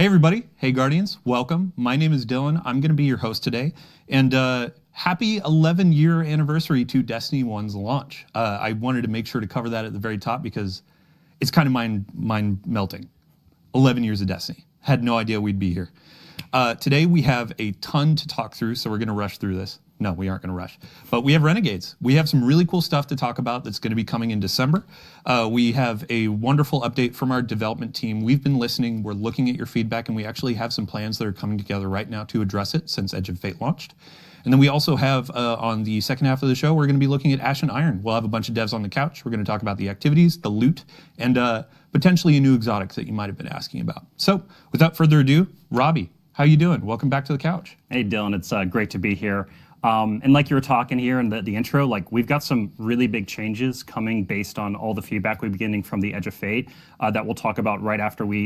Hey everybody, hey Guardians, welcome. My name is Dylan. I'm going to be your host today, and happy 11-year anniversary to Destiny 1's launch. I wanted to make sure to cover that at the very top because it's kind of mind melting. 11 years of Destiny. Had no idea we'd be here. Today we have a ton to talk through, so we're going to rush through this. No, we aren't going to rush. But we have Renegades. We have some really cool stuff to talk about that's going to be coming in December. We have a wonderful update from our development team. We've been listening. We're looking at your feedback, and we actually have some plans that are coming together right now to address it since Edge of Fate launched. And then we also have, on the second half of the show, we're going to be looking at Ash and Iron. We'll have a bunch of devs on the couch. We're going to talk about the activities, the loot, and potentially a new exotic that you might have been asking about. So without further ado, Robbie, how you doing? Welcome back to the couch. Hey, Dylan. It's great to be here. And like you were talking here in the intro, like we've got some really big changes coming based on all the feedback we're getting from the Edge of Fate that we'll talk about right after we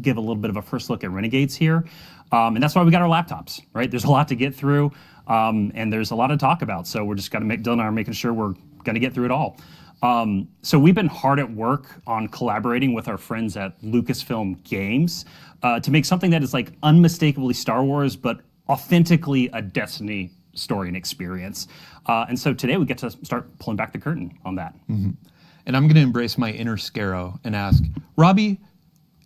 give a little bit of a first look at Renegades here. And that's why we got our laptops, right? There's a lot to get through, and there's a lot to talk about. So we're just got to Dylan and I are making sure we're going to get through it all. So we've been hard at work on collaborating with our friends at Lucasfilm Games to make something that is like unmistakably Star Wars, but authentically a Destiny story and experience. And so today we get to start pulling back the curtain on that. Mm-hmm. And I'm going to embrace my inner Scarrow and ask, Robbie,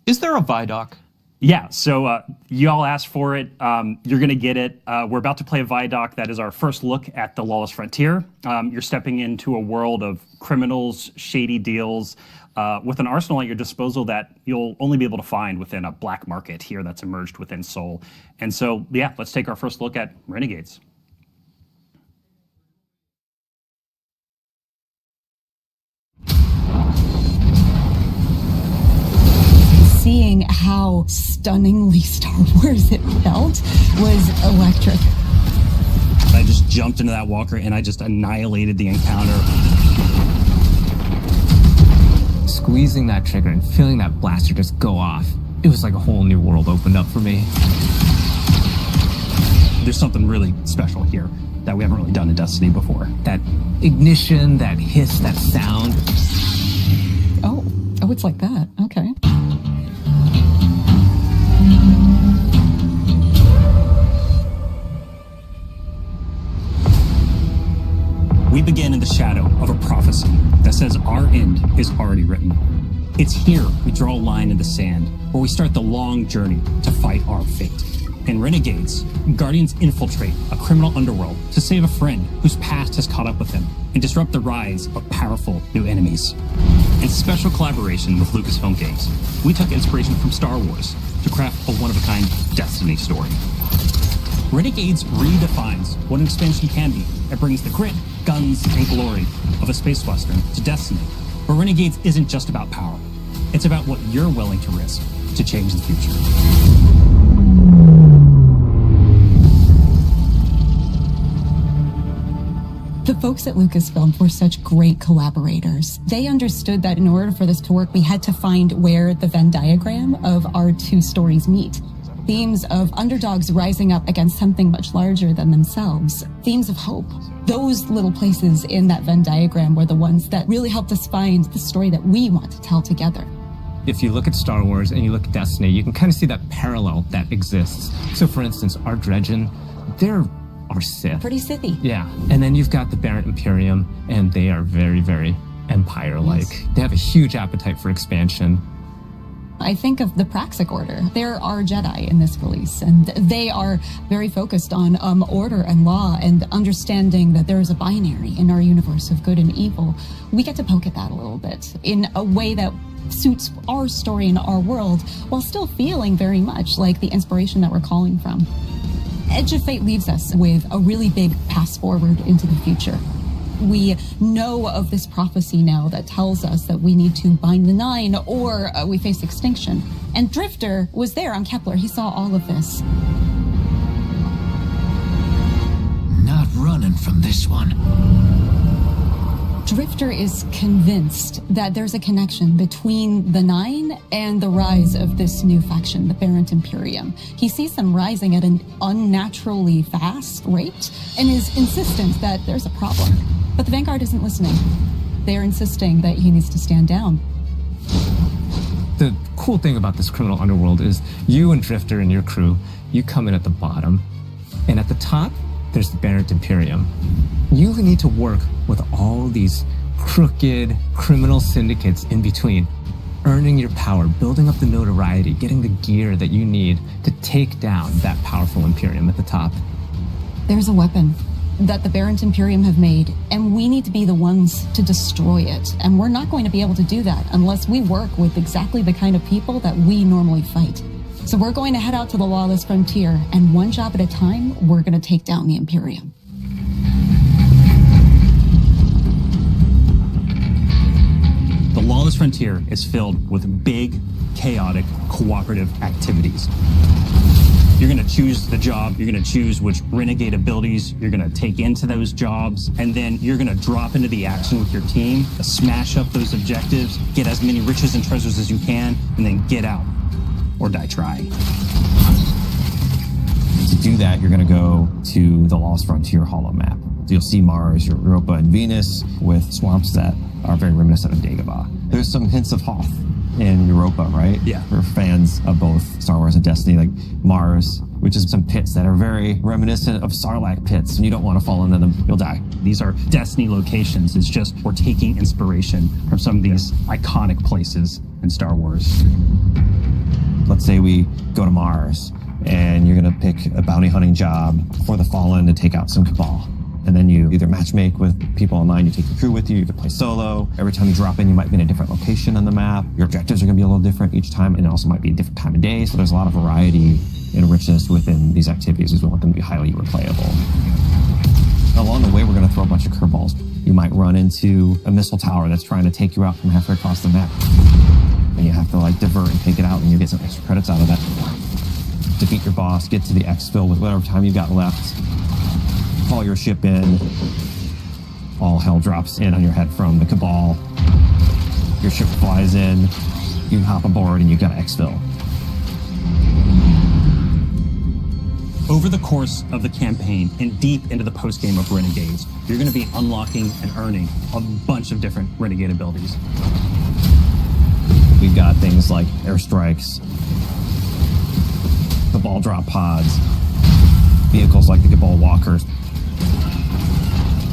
is there a Vidoc? Yeah, so you all asked for it. You're going to get it. We're about to play a Vidoc that is our first look at the Lawless Frontier. You're stepping into a world of criminals, shady deals, with an arsenal at your disposal that you'll only be able to find within a black market here that's emerged within Seoul. And so, yeah, let's take our first look at Renegades. Seeing how stunningly Star Wars it felt was electric. I just jumped into that walker and I just annihilated the encounter. Squeezing that trigger and feeling that blaster just go off, it was like a whole new world opened up for me. There's something really special here that we haven't really done in Destiny before. That ignition, that hiss, that sound. Oh, it's like that. Okay. We begin in the shadow of a prophecy that says our end is already written. It's here we draw a line in the sand, where we start the long journey to fight our fate. In Renegades, Guardians infiltrate a criminal underworld to save a friend whose past has caught up with him and disrupt the rise of powerful new enemies. In special collaboration with Lucasfilm Games, we took inspiration from Star Wars to craft a one-of-a-kind Destiny story. Renegades redefines what an expansion can be. It brings the grit, guns, and glory of a space western to Destiny. But Renegades isn't just about power. It's about what you're willing to risk to change the future. The folks at Lucasfilm were such great collaborators. They understood that in order for this to work, we had to find where the Venn diagram of our two stories meet. Themes of underdogs rising up against something much larger than themselves. Themes of hope. Those little places in that Venn diagram were the ones that really helped us find the story that we want to tell together. If you look at Star Wars and you look at Destiny, you can kind of see that parallel that exists. So for instance, our Dredgen, they're our Sith. Pretty Sithy. Yeah. And then you've got the Barrett Imperium, and they are very, very Empire-like. Yes. They have a huge appetite for expansion. I think of the Praxic Order. There are Jedi in this release, and they are very focused on order and law and understanding that there is a binary in our universe of good and evil. We get to poke at that a little bit in a way that suits our story and our world, while still feeling very much like the inspiration that we're calling from. Edge of Fate leaves us with a really big pass forward into the future. We know of this prophecy now that tells us that we need to bind the Nine or we face extinction. And Drifter was there on Kepler. He saw all of this. Not running from this one. Drifter is convinced that there's a connection between the Nine and the rise of this new faction, the Barrett Imperium. He sees them rising at an unnaturally fast rate and is insistent that there's a problem. But the Vanguard isn't listening. They're insisting that he needs to stand down. The cool thing about this criminal underworld is you and Drifter and your crew, you come in at the bottom, and at the top, there's the Barrett Imperium. You need to work with all these crooked criminal syndicates in between, earning your power, building up the notoriety, getting the gear that you need to take down that powerful Imperium at the top. There's a weapon that the Barrett Imperium have made, and we need to be the ones to destroy it. And we're not going to be able to do that unless we work with exactly the kind of people that we normally fight. So we're going to head out to the lawless frontier, and one job at a time, we're going to take down the Imperium. The lawless frontier is filled with big, chaotic, cooperative activities. You're going to choose the job, you're going to choose which renegade abilities you're going to take into those jobs, and then you're going to drop into the action with your team, smash up those objectives, get as many riches and treasures as you can, and then get out or die trying. To do that, you're going to go to the Lost Frontier holo map. You'll see Mars, Europa, and Venus with swamps that are very reminiscent of Dagobah. There's some hints of Hoth in Europa, right? Yeah. For fans of both Star Wars and Destiny, like Mars, which is some pits that are very reminiscent of Sarlacc pits, and you don't want to fall into them, you'll die. These are Destiny locations. It's just we're taking inspiration from some of these iconic places in Star Wars. Let's say we go to Mars, and you're going to pick a bounty hunting job for the Fallen to take out some Cabal. And then you either matchmake with people online, you take your crew with you, you can play solo. Every time you drop in, you might be in a different location on the map. Your objectives are going to be a little different each time, and it also might be a different time of day. So there's a lot of variety and richness within these activities as we want them to be highly replayable. Along the way, we're going to throw a bunch of curveballs. You might run into a missile tower that's trying to take you out from halfway across the map. And you have to like divert and take it out, and you get some extra credits out of that. Defeat your boss, get to the exfil with whatever time you've got left. Call your ship in. All hell drops in on your head from the Cabal. Your ship flies in. You hop aboard and you got to exfil. Over the course of the campaign and deep into the post-game of Renegades, you're going to be unlocking and earning a bunch of different Renegade abilities. We've got things like airstrikes, Cabal drop pods, vehicles like the Cabal walkers,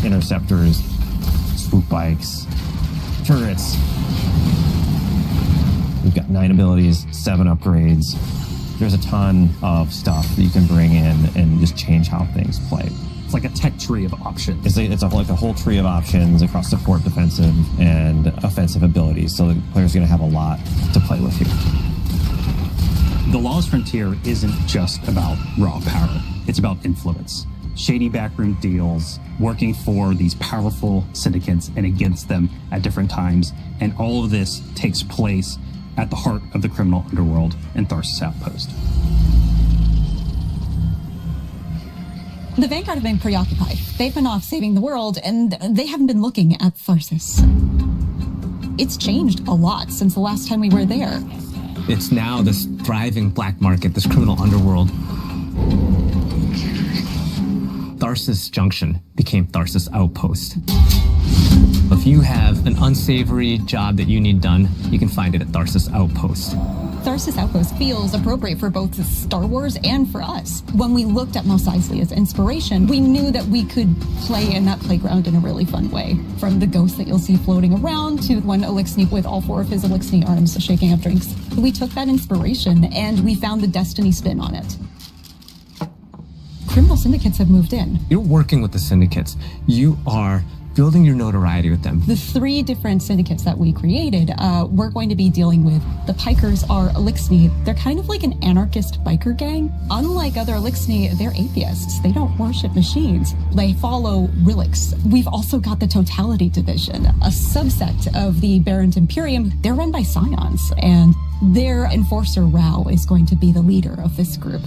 interceptors, swoop bikes, turrets. We've got 9 abilities, 7 upgrades. There's a ton of stuff that you can bring in and just change how things play. It's like a tech tree of options. It's like a whole tree of options across support, defensive, and offensive abilities. So the player's going to have a lot to play with here. The Lawless Frontier isn't just about raw power. It's about influence. Shady backroom deals, working for these powerful syndicates and against them at different times. And all of this takes place at the heart of the criminal underworld in Tharsis Outpost. The Vanguard have been preoccupied. They've been off saving the world, and they haven't been looking at Tharsis. It's changed a lot since the last time we were there. It's now this thriving black market, this criminal underworld. Tharsis Junction became Tharsis Outpost. If you have an unsavory job that you need done, you can find it at Tharsis Outpost. Tharsis Outpost feels appropriate for both Star Wars and for us. When we looked at Mos Eisley as inspiration, we knew that we could play in that playground in a really fun way. From the ghosts that you'll see floating around to one Elixni with all 4 of his Elixni arms shaking up drinks. We took that inspiration and we found the Destiny spin on it. Criminal syndicates have moved in. You're working with the syndicates. You are building your notoriety with them. The 3 different syndicates that we created, we're going to be dealing with. The Pikers are Elixni. They're kind of like an anarchist biker gang. Unlike other Elixni, they're atheists. They don't worship machines. They follow relics. We've also got the Totality Division, a subset of the Barrett Imperium. They're run by Scions, and their enforcer Rao is going to be the leader of this group.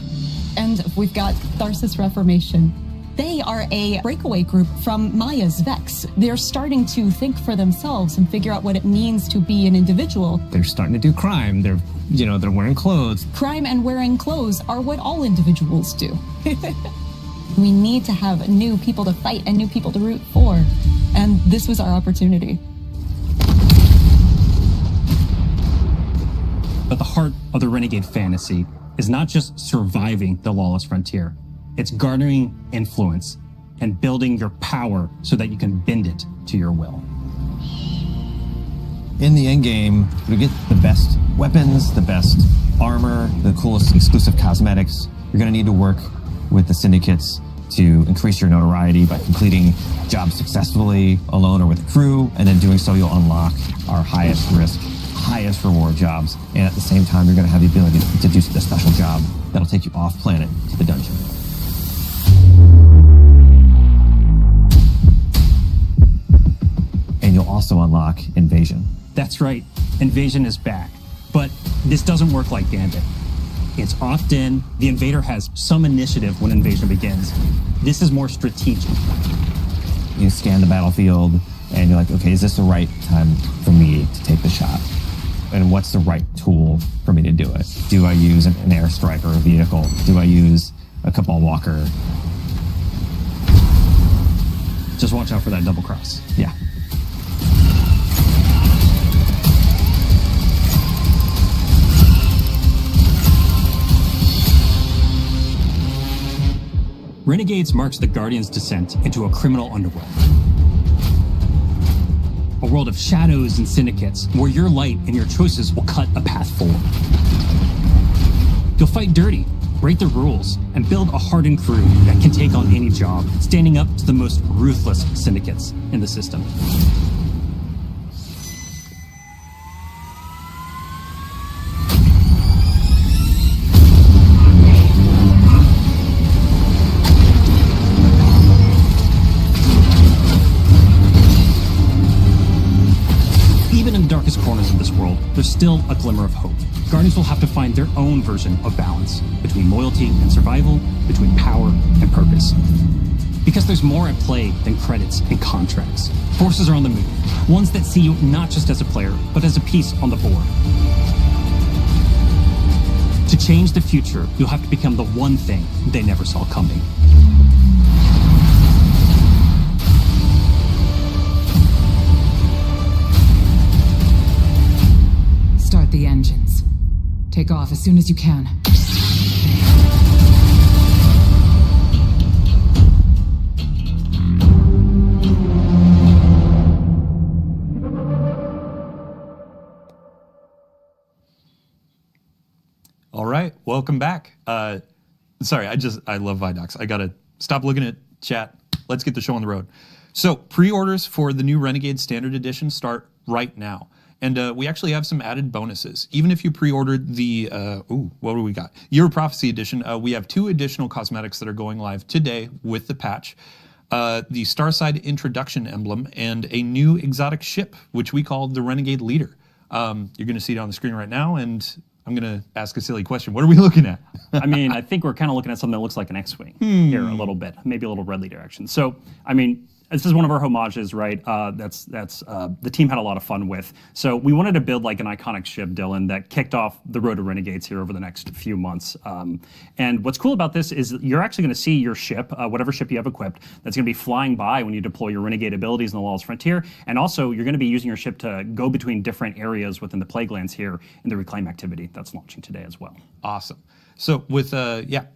And we've got Tharsis Reformation. They are a breakaway group from Maya's Vex. They're starting to think for themselves and figure out what it means to be an individual. They're starting to do crime. They're wearing clothes. Crime and wearing clothes are what all individuals do. We need to have new people to fight and new people to root for. And this was our opportunity. But the heart of the Renegade fantasy is not just surviving the lawless frontier. It's garnering influence and building your power so that you can bend it to your will. In the end game, you get the best weapons, the best armor, the coolest exclusive cosmetics. You're going to need to work with the syndicates to increase your notoriety by completing jobs successfully alone or with a crew, and then doing so you'll unlock our highest risk, highest reward jobs, and at the same time you're going to have the ability to do the special job that'll take you off planet to the dungeon. And you'll also unlock Invasion. That's right, Invasion is back. But this doesn't work like Gambit. It's often the invader has some initiative when invasion begins. This is more strategic. You scan the battlefield and you're like, okay, is this the right time for me to take the shot? And what's the right tool for me to do it? Do I use an airstrike or a vehicle? Do I use a Cabal Walker? Just watch out for that double cross. Yeah. Renegades marks the Guardian's descent into a criminal underworld. A world of shadows and syndicates, where your light and your choices will cut a path forward. You'll fight dirty, break the rules, and build a hardened crew that can take on any job, standing up to the most ruthless syndicates in the system. Even in the darkest corners of this world, there's still a glimmer of hope. Guardians will have to find their own version of balance between loyalty and survival, between power and purpose. Because there's more at play than credits and contracts. Forces are on the move, ones that see you not just as a player, but as a piece on the board. To change the future, you'll have to become the one thing they never saw coming. Start the engines. Take off as soon as you can. All right, welcome back. Sorry, I love Vidocs. I gotta stop looking at chat. Let's get the show on the road. So pre-orders for the new Renegade Standard Edition start right now. And we actually have some added bonuses. Even if you pre-ordered the, what do we got? Year of Prophecy Edition, we have 2 additional cosmetics that are going live today with the patch. The Starside Introduction Emblem and a new exotic ship, which we call the Renegade Leader. You're gonna see it on the screen right now, and I'm gonna ask a silly question. What are we looking at? I mean, I think we're kind of looking at something that looks like an X-Wing here a little bit, maybe a little red leader action. So, I mean, this is one of our homages, right? That's the team had a lot of fun with. So we wanted to build like an iconic ship, Dylan, that kicked off the road to Renegades here over the next few months. And what's cool about this is you're actually going to see your ship, whatever ship you have equipped, that's going to be flying by when you deploy your Renegade abilities in the Lawless Frontier. And also, you're going to be using your ship to go between different areas within the Plaguelands here in the Reclaim activity that's launching today as well. Awesome. So with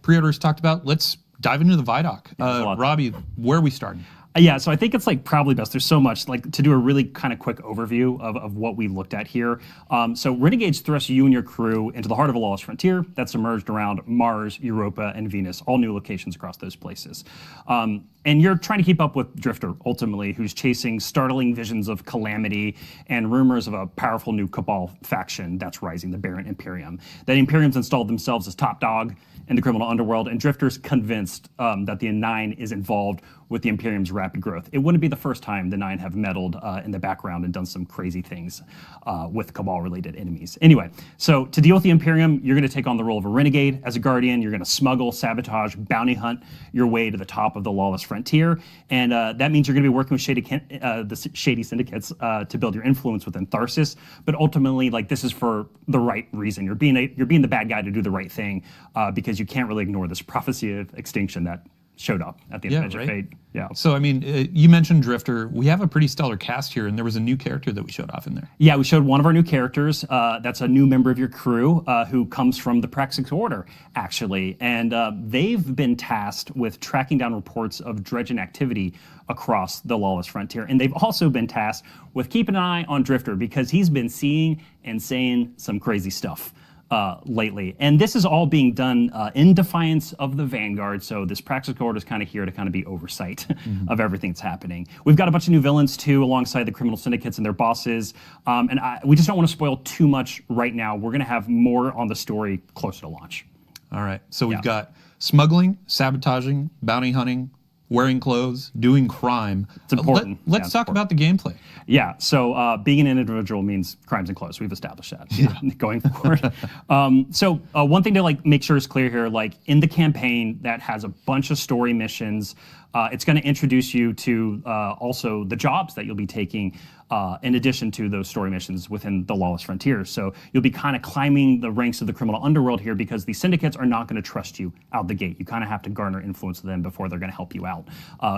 pre-orders talked about, let's dive into the Vidoc. Robbie, where are we starting? Yeah, so I think it's like probably best. There's so much like to do a really kind of quick overview of what we looked at here. So Renegades thrust you and your crew into the heart of a lawless frontier that's emerged around Mars, Europa, and Venus, all new locations across those places. And you're trying to keep up with Drifter, ultimately, who's chasing startling visions of calamity and rumors of a powerful new Cabal faction that's rising, the Baron Imperium. That Imperium's installed themselves as top dog in the criminal underworld, and Drifter's convinced that the Nine is involved with the Imperium's rapid growth. It wouldn't be the first time the Nine have meddled in the background and done some crazy things with Cabal-related enemies. Anyway, so to deal with the Imperium, you're going to take on the role of a renegade. As a guardian, you're going to smuggle, sabotage, bounty hunt your way to the top of the lawless frontier, and that means you're going to be working with the shady syndicates to build your influence within Tharsis. But ultimately, like, this is for the right reason. You're being the bad guy to do the right thing because you can't really ignore this prophecy of extinction that showed up at the end of Edge of right. Fate. Yeah. So, I mean, you mentioned Drifter. We have a pretty stellar cast here, and there was a new character that we showed off in there. Yeah, we showed one of our new characters. That's a new member of your crew who comes from the Praxis Order, actually. And they've been tasked with tracking down reports of dredging activity across the Lawless Frontier. And they've also been tasked with keeping an eye on Drifter because he's been seeing and saying some crazy stuff lately. And this is all being done in defiance of the Vanguard. So this Praxis Order is kind of here to kind of be oversight of everything that's happening. We've got a bunch of new villains too, alongside the criminal syndicates and their bosses. We just don't want to spoil too much right now. We're going to have more on the story closer to launch. All right. So we've got smuggling, sabotaging, bounty hunting, wearing clothes, doing crime. It's important. Let's talk about the gameplay. Yeah, so being an individual means crimes and clothes. We've established that going forward. So one thing to like make sure is clear here, like in the campaign that has a bunch of story missions, it's going to introduce you to also the jobs that you'll be taking in addition to those story missions within the Lawless Frontier. So you'll be kind of climbing the ranks of the criminal underworld here because the syndicates are not going to trust you out the gate. You kind of have to garner influence with them before they're going to help you out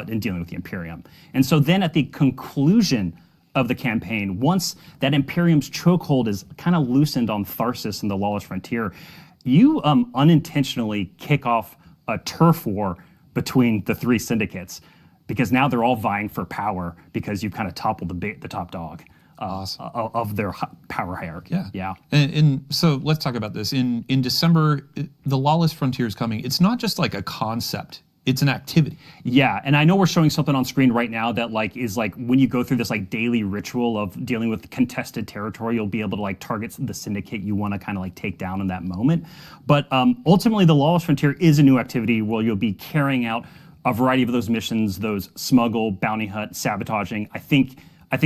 in dealing with the Imperium. And so then at the conclusion of the campaign, once that Imperium's chokehold is kind of loosened on Tharsis and the Lawless Frontier, you unintentionally kick off a turf war between the three syndicates because now they're all vying for power because you kind of toppled the top dog of their power hierarchy. Yeah. And so let's talk about this. In December, the Lawless Frontier is coming. It's not just like a concept. It's an activity. Yeah, and I know we're showing something on screen right now that like is like when you go through this like daily ritual of dealing with contested territory, you'll be able to like target the syndicate you want to kind of like take down in that moment. But ultimately, the Lawless Frontier is a new activity where you'll be carrying out a variety of those missions, those smuggle, bounty hunt, sabotaging. I think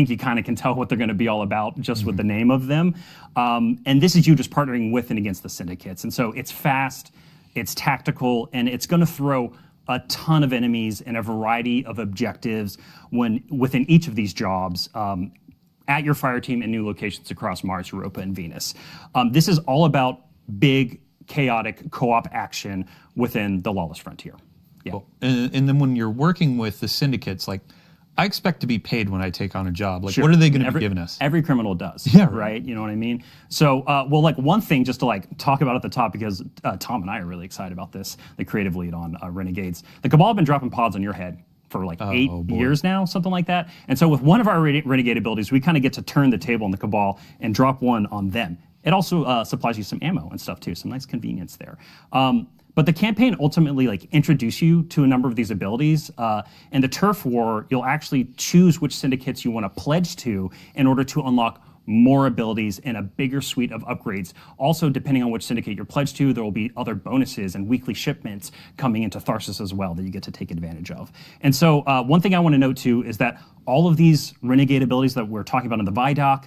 you kind of can tell what they're going to be all about just with the name of them. And this is you just partnering with and against the syndicates. And so it's fast, it's tactical, and it's going to throw a ton of enemies and a variety of objectives within each of these jobs at your fire team in new locations across Mars, Europa, and Venus. This is all about big, chaotic co-op action within the Lawless Frontier. Yeah. Cool. And then when you're working with the syndicates, like I expect to be paid when I take on a job. Like, what are they going to be giving us? Every criminal does. Yeah, right. You know what I mean? So, well, like one thing just to like talk about at the top, because Tom and I are really excited about this, the creative lead on Renegades. The Cabal have been dropping pods on your head for like 8 years now, something like that. And so with one of our Renegade abilities, we kind of get to turn the table on the Cabal and drop one on them. It also supplies you some ammo and stuff too, some nice convenience there. But the campaign ultimately like introduce you to a number of these abilities. And the Turf War, you'll actually choose which syndicates you want to pledge to in order to unlock more abilities and a bigger suite of upgrades. Also, depending on which syndicate you're pledged to, there will be other bonuses and weekly shipments coming into Tharsis as well that you get to take advantage of. And so one thing I want to note too is that all of these Renegade abilities that we're talking about in the Vidoc,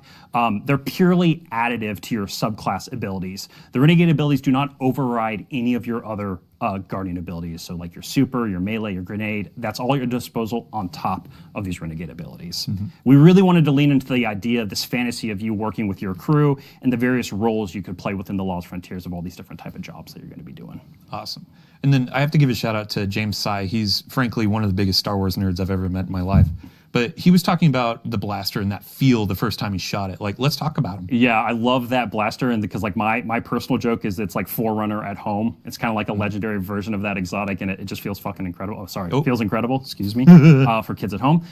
they're purely additive to your subclass abilities. The Renegade abilities do not override any of your other Guardian abilities. So like your super, your melee, your grenade, that's all at your disposal on top of these Renegade abilities. We really wanted to lean into the idea of this fantasy of you working with your crew and the various roles you could play within the Lawless Frontiers of all these different type of jobs that you're going to be doing. Awesome. And then I have to give a shout out to James Sy. He's frankly one of the biggest Star Wars nerds I've ever met in my life. But he was talking about the blaster and that feel the first time he shot it. Like, let's talk about him. Yeah, I love that blaster, and because like my personal joke is it's like Forerunner at home. It's kind of like a legendary version of that exotic, and it just feels fucking incredible. Oh, sorry, it feels incredible. Excuse me, for kids at home.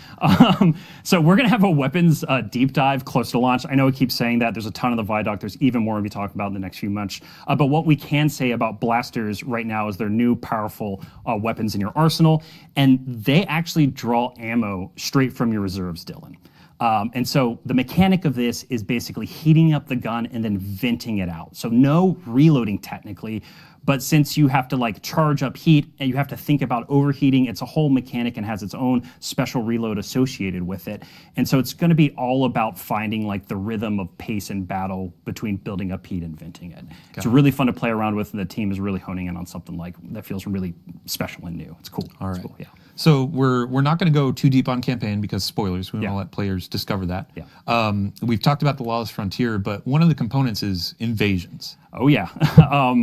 So we're gonna have a weapons deep dive close to launch. I know I keep saying that. There's a ton of the Vidoc. There's even more to be talking about in the next few months. But what we can say about blasters right now is they're new, powerful weapons in your arsenal, and they actually draw ammo straight from your reserves, Dylan. And so the mechanic of this is basically heating up the gun and then venting it out. So no reloading technically, but since you have to like charge up heat and you have to think about overheating, it's a whole mechanic and has its own special reload associated with it. And so it's going to be all about finding like the rhythm of pace and battle between building up heat and venting it. It's really fun to play around with, and the team is really honing in on something like that feels really special and new. It's cool. All right. It's cool, yeah. So we're not going to go too deep on campaign because spoilers. We want to let players discover that. Yeah. We've talked about the Lawless Frontier, but one of the components is invasions. Oh yeah.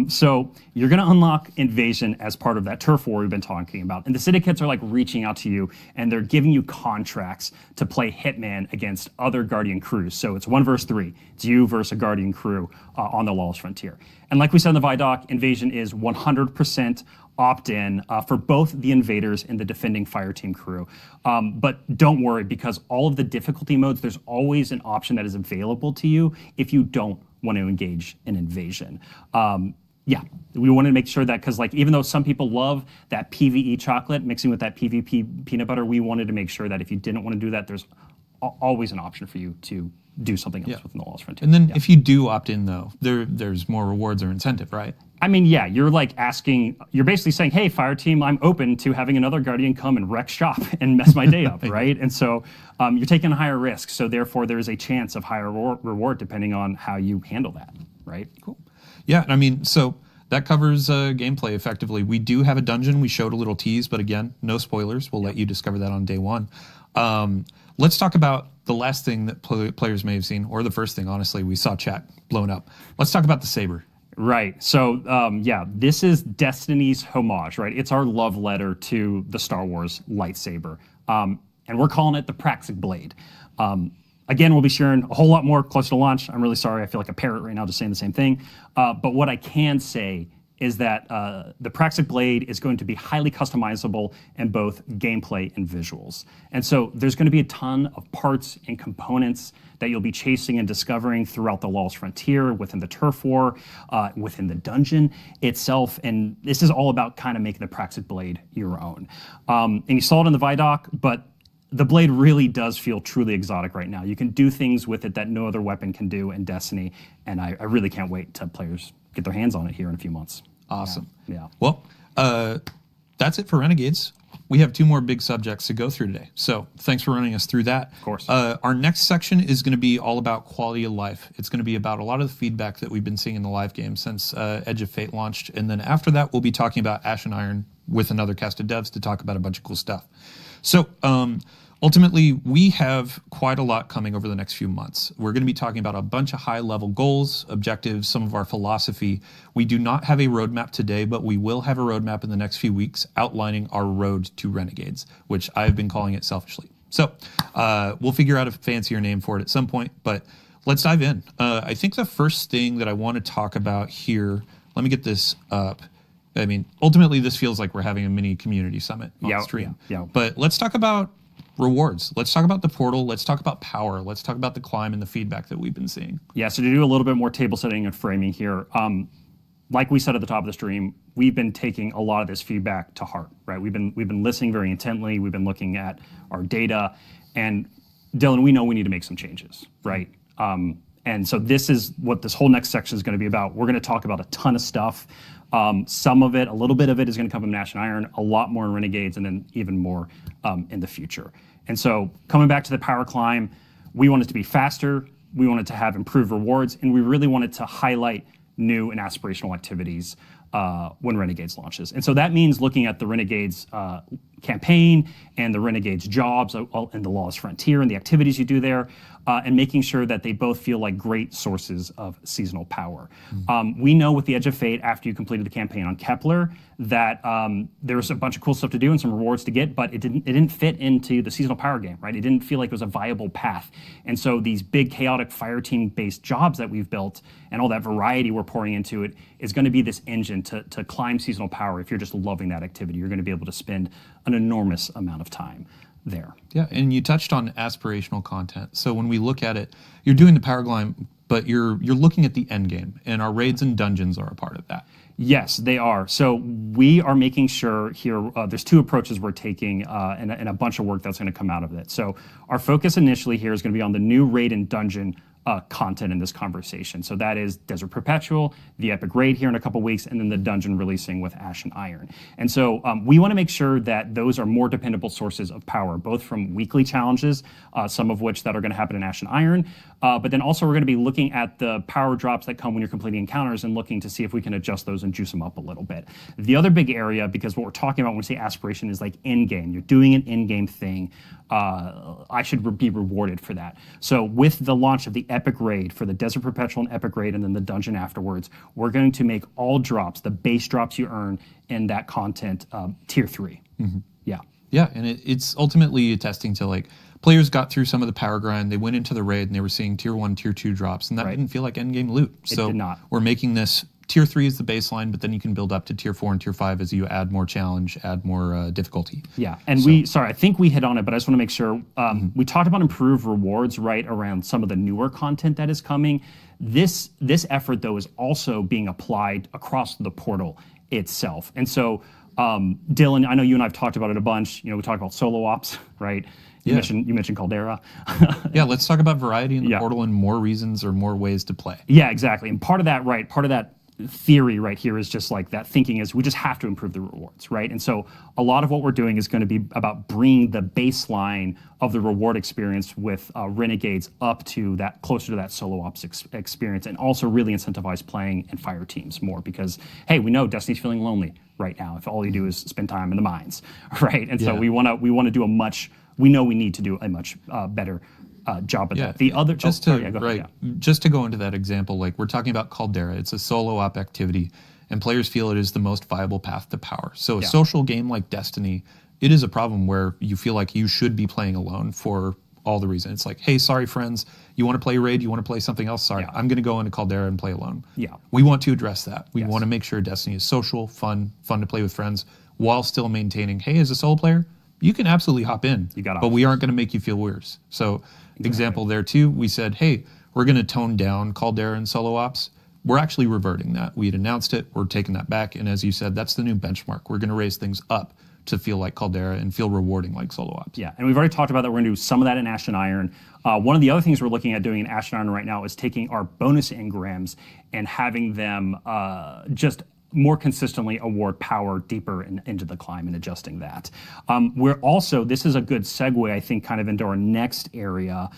So you're going to unlock Invasion as part of that turf war we've been talking about. And the syndicates are like reaching out to you and they're giving you contracts to play Hitman against other Guardian crews. So it's 1 versus 3. It's you versus a Guardian crew on the Lawless Frontier. And like we said in the Vidoc, Invasion is 100% opt-in for both the invaders and the defending fireteam crew. But don't worry, because all of the difficulty modes, there's always an option that is available to you if you don't want to engage in invasion. Yeah, we wanted to make sure that, because like even though some people love that PvE chocolate mixing with that PvP peanut butter, we wanted to make sure that if you didn't want to do that, there's always an option for you to do something else within the Lawless Frontier. And then if you do opt in, though, there's more rewards or incentive, right? I mean, yeah, you're like asking, you're basically saying, hey, Fireteam, I'm open to having another Guardian come and wreck shop and mess my day up, right? And so you're taking a higher risk, so therefore there's a chance of higher reward depending on how you handle that, right? Cool. Yeah, I mean, so that covers gameplay effectively. We do have a dungeon. We showed a little tease, but again, no spoilers. We'll let you discover that on day one. Let's talk about the last thing that players may have seen, or the first thing, honestly. We saw chat blown up. Let's talk about the saber. Right. So, yeah, this is Destiny's homage, right? It's our love letter to the Star Wars lightsaber. And we're calling it the Praxic Blade. Again, we'll be sharing a whole lot more closer to launch. I'm really sorry. I feel like a parrot right now just saying the same thing. But what I can say is that the Praxic Blade is going to be highly customizable in both gameplay and visuals. And so there's going to be a ton of parts and components that you'll be chasing and discovering throughout the Lawless Frontier, within the turf war, within the dungeon itself. And this is all about kind of making the Praxic Blade your own. And you saw it in the Vidoc, but the blade really does feel truly exotic right now. You can do things with it that no other weapon can do in Destiny, and I really can't wait till players get their hands on it here in a few months. Awesome. Yeah. Well, that's it for Renegades. We have 2 more big subjects to go through today. So thanks for running us through that. Of course. Our next section is going to be all about quality of life. It's going to be about a lot of the feedback that we've been seeing in the live game since Edge of Fate launched. And then after that, we'll be talking about Ash and Iron with another cast of devs to talk about a bunch of cool stuff. So ultimately, we have quite a lot coming over the next few months. We're going to be talking about a bunch of high-level goals, objectives, some of our philosophy. We do not have a roadmap today, but we will have a roadmap in the next few weeks outlining our road to Renegades, which I've been calling it selfishly. So we'll figure out a fancier name for it at some point, but let's dive in. I think the first thing that I want to talk about here, let me get this up. I mean, ultimately, this feels like we're having a mini community summit on stream. Yeah. But let's talk about rewards. Let's talk about the portal. Let's talk about power. Let's talk about the climb and the feedback that we've been seeing. Yeah, so to do a little bit more table setting and framing here, like we said at the top of the stream, we've been taking a lot of this feedback to heart, right? We've been listening very intently. We've been looking at our data. And Dylan, we know we need to make some changes, right? And so this is what this whole next section is going to be about. We're going to talk about a ton of stuff. Some of it, a little bit of it is going to come from Ash and Iron, a lot more in Renegades, and then even more in the future. And so coming back to the power climb, we want it to be faster, we want it to have improved rewards, and we really want it to highlight new and aspirational activities when Renegades launches. And so that means looking at the Renegades campaign and the Renegades jobs and the Lawless Frontier and the activities you do there, and making sure that they both feel like great sources of seasonal power. We know with the Edge of Fate, after you completed the campaign on Kepler, that there was a bunch of cool stuff to do and some rewards to get, but it didn't fit into the seasonal power game, right? It didn't feel like it was a viable path. And so these big chaotic fire team based jobs that we've built and all that variety we're pouring into it is going to be this engine to climb seasonal power. If you're just loving that activity, you're going to be able to spend an enormous amount of time there. Yeah, and you touched on aspirational content. So when we look at it, you're doing the power climb, but you're looking at the end game, and our raids and dungeons are a part of that. Yes, they are. So we are making sure here, there's 2 approaches we're taking and a bunch of work that's going to come out of it. So our focus initially here is going to be on the new raid and dungeon content in this conversation. So that is Desert Perpetual, the Epic Raid here in a couple weeks, and then the dungeon releasing with Ash and Iron. And so we want to make sure that those are more dependable sources of power, both from weekly challenges, some of which that are going to happen in Ash and Iron, but then also we're going to be looking at the power drops that come when you're completing encounters and looking to see if we can adjust those and juice them up a little bit. The other big area, because what we're talking about when we say aspiration is like in-game. You're doing an in-game thing. I should be rewarded for that. So with the launch of the Epic Raid, for the Desert Perpetual and Epic Raid, and then the dungeon afterwards, we're going to make all drops, the base drops you earn in that content, tier 3. Yeah. Yeah, and it's ultimately attesting to like players got through some of the power grind, they went into the raid and they were seeing tier 1, tier 2 drops, and that didn't feel like endgame loot. So did not. We're making this tier 3 is the baseline, but then you can build up to tier 4 and tier 5 as you add more challenge, add more difficulty. Yeah, and I think we hit on it, but I just want to make sure. We talked about improved rewards, right, around some of the newer content that is coming. This effort, though, is also being applied across the portal itself. And so, Dylan, I know you and I have talked about it a bunch. We talked about solo ops, right? You mentioned Caldera. Yeah, let's talk about variety in the portal and more reasons or more ways to play. Yeah, exactly. And part of that theory right here is just like that thinking is we just have to improve the rewards, right? And so a lot of what we're doing is going to be about bringing the baseline of the reward experience with Renegades up to that, closer to that solo ops experience, and also really incentivize playing and fire teams more because, hey, we know Destiny's feeling lonely right now if all you do is spend time in the mines, right? And so we want to do we know we need to do a much better job at that. The other just to go into that example, like we're talking about Caldera, it's a solo op activity, and players feel it is the most viable path to power. So a social game like Destiny, it is a problem where you feel like you should be playing alone for all the reasons. It's like, hey, sorry friends, you want to play raid, you want to play something else, sorry, I'm going to go into Caldera and play alone. Yeah, we want to address that. We want to make sure Destiny is social, fun to play with friends, while still maintaining, hey, as a solo player, you can absolutely hop in, but we aren't going to make you feel worse. So example there too, we said, hey, we're going to tone down Caldera and solo ops. We're actually reverting that. We had announced it, we're taking that back, and as you said, that's the new benchmark. We're going to raise things up to feel like Caldera and feel rewarding like solo ops. Yeah, and we've already talked about that. We're going to do some of that in Ash and Iron. One of the other things we're looking at doing in Ash and Iron right now is taking our bonus engrams and having them just more consistently award power deeper into the climb and adjusting that. We're also, this is a good segue, I think, kind of into our next area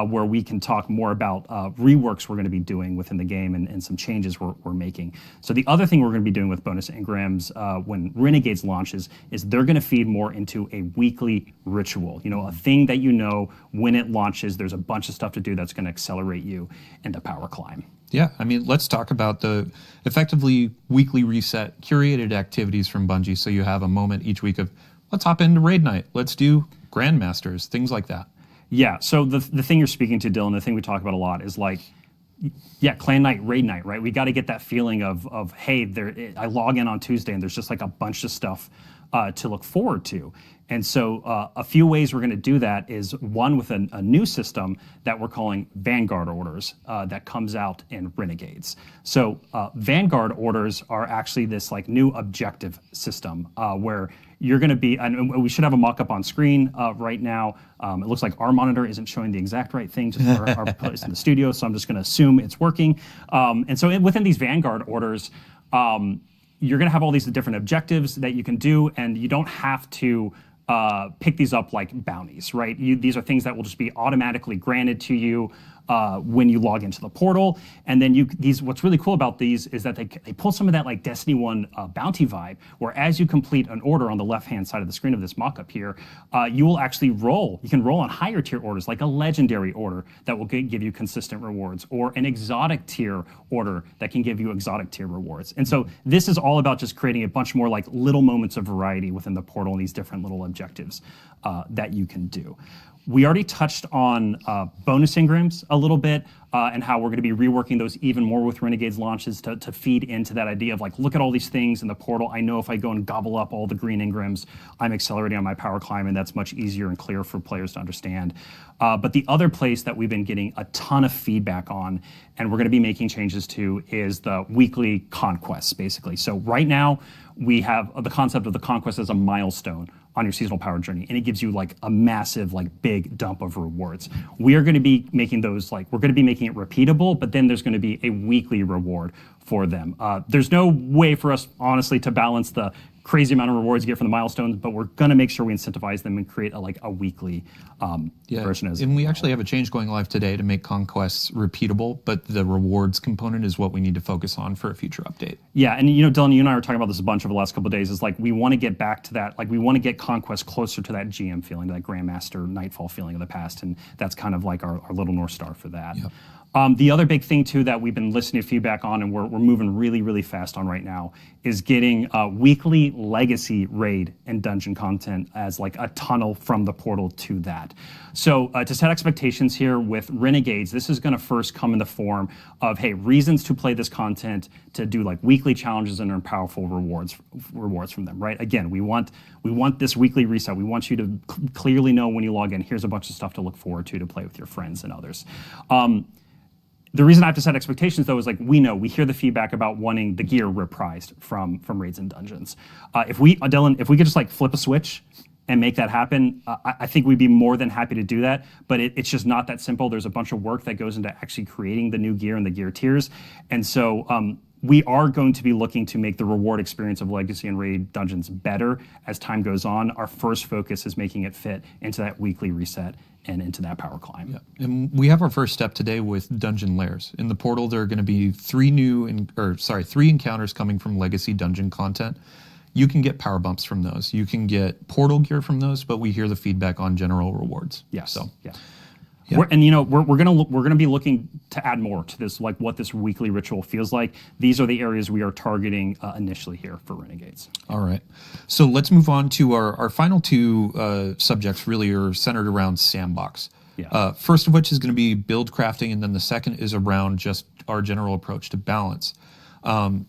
where we can talk more about reworks we're going to be doing within the game and some changes we're making. So the other thing we're going to be doing with bonus engrams when Renegades launches is they're going to feed more into a weekly ritual. A thing that when it launches, there's a bunch of stuff to do that's going to accelerate you into power climb. Yeah, I mean, let's talk about the effectively weekly reset curated activities from Bungie. So you have a moment each week of, let's hop into raid night. Let's do Grandmasters, things like that. Yeah, so the thing you're speaking to, Dylan, the thing we talk about a lot is like, clan night, raid night, right? We got to get that feeling of hey, I log in on Tuesday and there's just like a bunch of stuff to look forward to. And so a few ways we're going to do that is one with a new system that we're calling Vanguard orders that comes out in Renegades. So Vanguard orders are actually this like new objective system where you're going to be, and we should have a mock-up on screen right now. It looks like our monitor isn't showing the exact right thing, just our place in the studio, so I'm just going to assume it's working. And so within these Vanguard orders, you're going to have all these different objectives that you can do, and you don't have to pick these up like bounties, right? These are things that will just be automatically granted to you when you log into the portal. And then what's really cool about these is that they pull some of that like Destiny 1 bounty vibe, where as you complete an order on the left-hand side of the screen of this mock-up here, you will actually roll. You can roll on higher tier orders, like a legendary order that will give you consistent rewards, or an exotic tier order that can give you exotic tier rewards. And so this is all about just creating a bunch more like little moments of variety within the portal and these different little objectives that you can do. We already touched on bonus engrams a little bit and how we're going to be reworking those even more with Renegades launches to feed into that idea of like, look at all these things in the portal. I know if I go and gobble up all the green engrams, I'm accelerating on my power climb, and that's much easier and clearer for players to understand. But the other place that we've been getting a ton of feedback on, and we're going to be making changes to, is the weekly conquests, basically. So right now, we have the concept of the conquest as a milestone on your seasonal power journey, and it gives you like a massive, like big dump of rewards. We are going to be making those we're going to be making it repeatable, but then there's going to be a weekly reward for them. There's no way for us, honestly, to balance the crazy amount of rewards you get from the milestones, but we're going to make sure we incentivize them and create a weekly version. And we actually have a change going live today to make conquests repeatable, but the rewards component is what we need to focus on for a future update. Yeah, and Dylan, you and I were talking about this a bunch over the last couple of days. Is like we want to get back to that. Like we want to get conquest closer to that GM feeling, to that Grandmaster Nightfall feeling of the past, and that's kind of like our little North Star for that. Yep. The other big thing too that we've been listening to feedback on and we're moving really, really fast on right now is getting weekly legacy raid and dungeon content as like a tunnel from the portal to that. So to set expectations here with Renegades, this is going to first come in the form of, hey, reasons to play this content, to do like weekly challenges and earn powerful rewards from them, right? Again, we want this weekly reset. We want you to clearly know when you log in, here's a bunch of stuff to look forward to play with your friends and others. The reason I have to set expectations, though, is like we hear the feedback about wanting the gear reprised from raids and dungeons. Dylan, if we could just like flip a switch and make that happen, I think we'd be more than happy to do that. But it's just not that simple. There's a bunch of work that goes into actually creating the new gear and the gear tiers, and so we are going to be looking to make the reward experience of Legacy and Raid dungeons better as time goes on. Our first focus is making it fit into that weekly reset and into that power climb. Yeah. And we have our first step today with dungeon lairs. In the portal, there are going to be three encounters coming from Legacy dungeon content. You can get power bumps from those. You can get portal gear from those, but we hear the feedback on general rewards. Yes. So, yeah. Yeah. We're gonna be looking to add more to this, like what this weekly ritual feels like. These are the areas we are targeting initially here for Renegades. All right, so let's move on to our final two subjects. Really are centered around sandbox. Yeah. First of which is going to be build crafting, and then the second is around just our general approach to balance.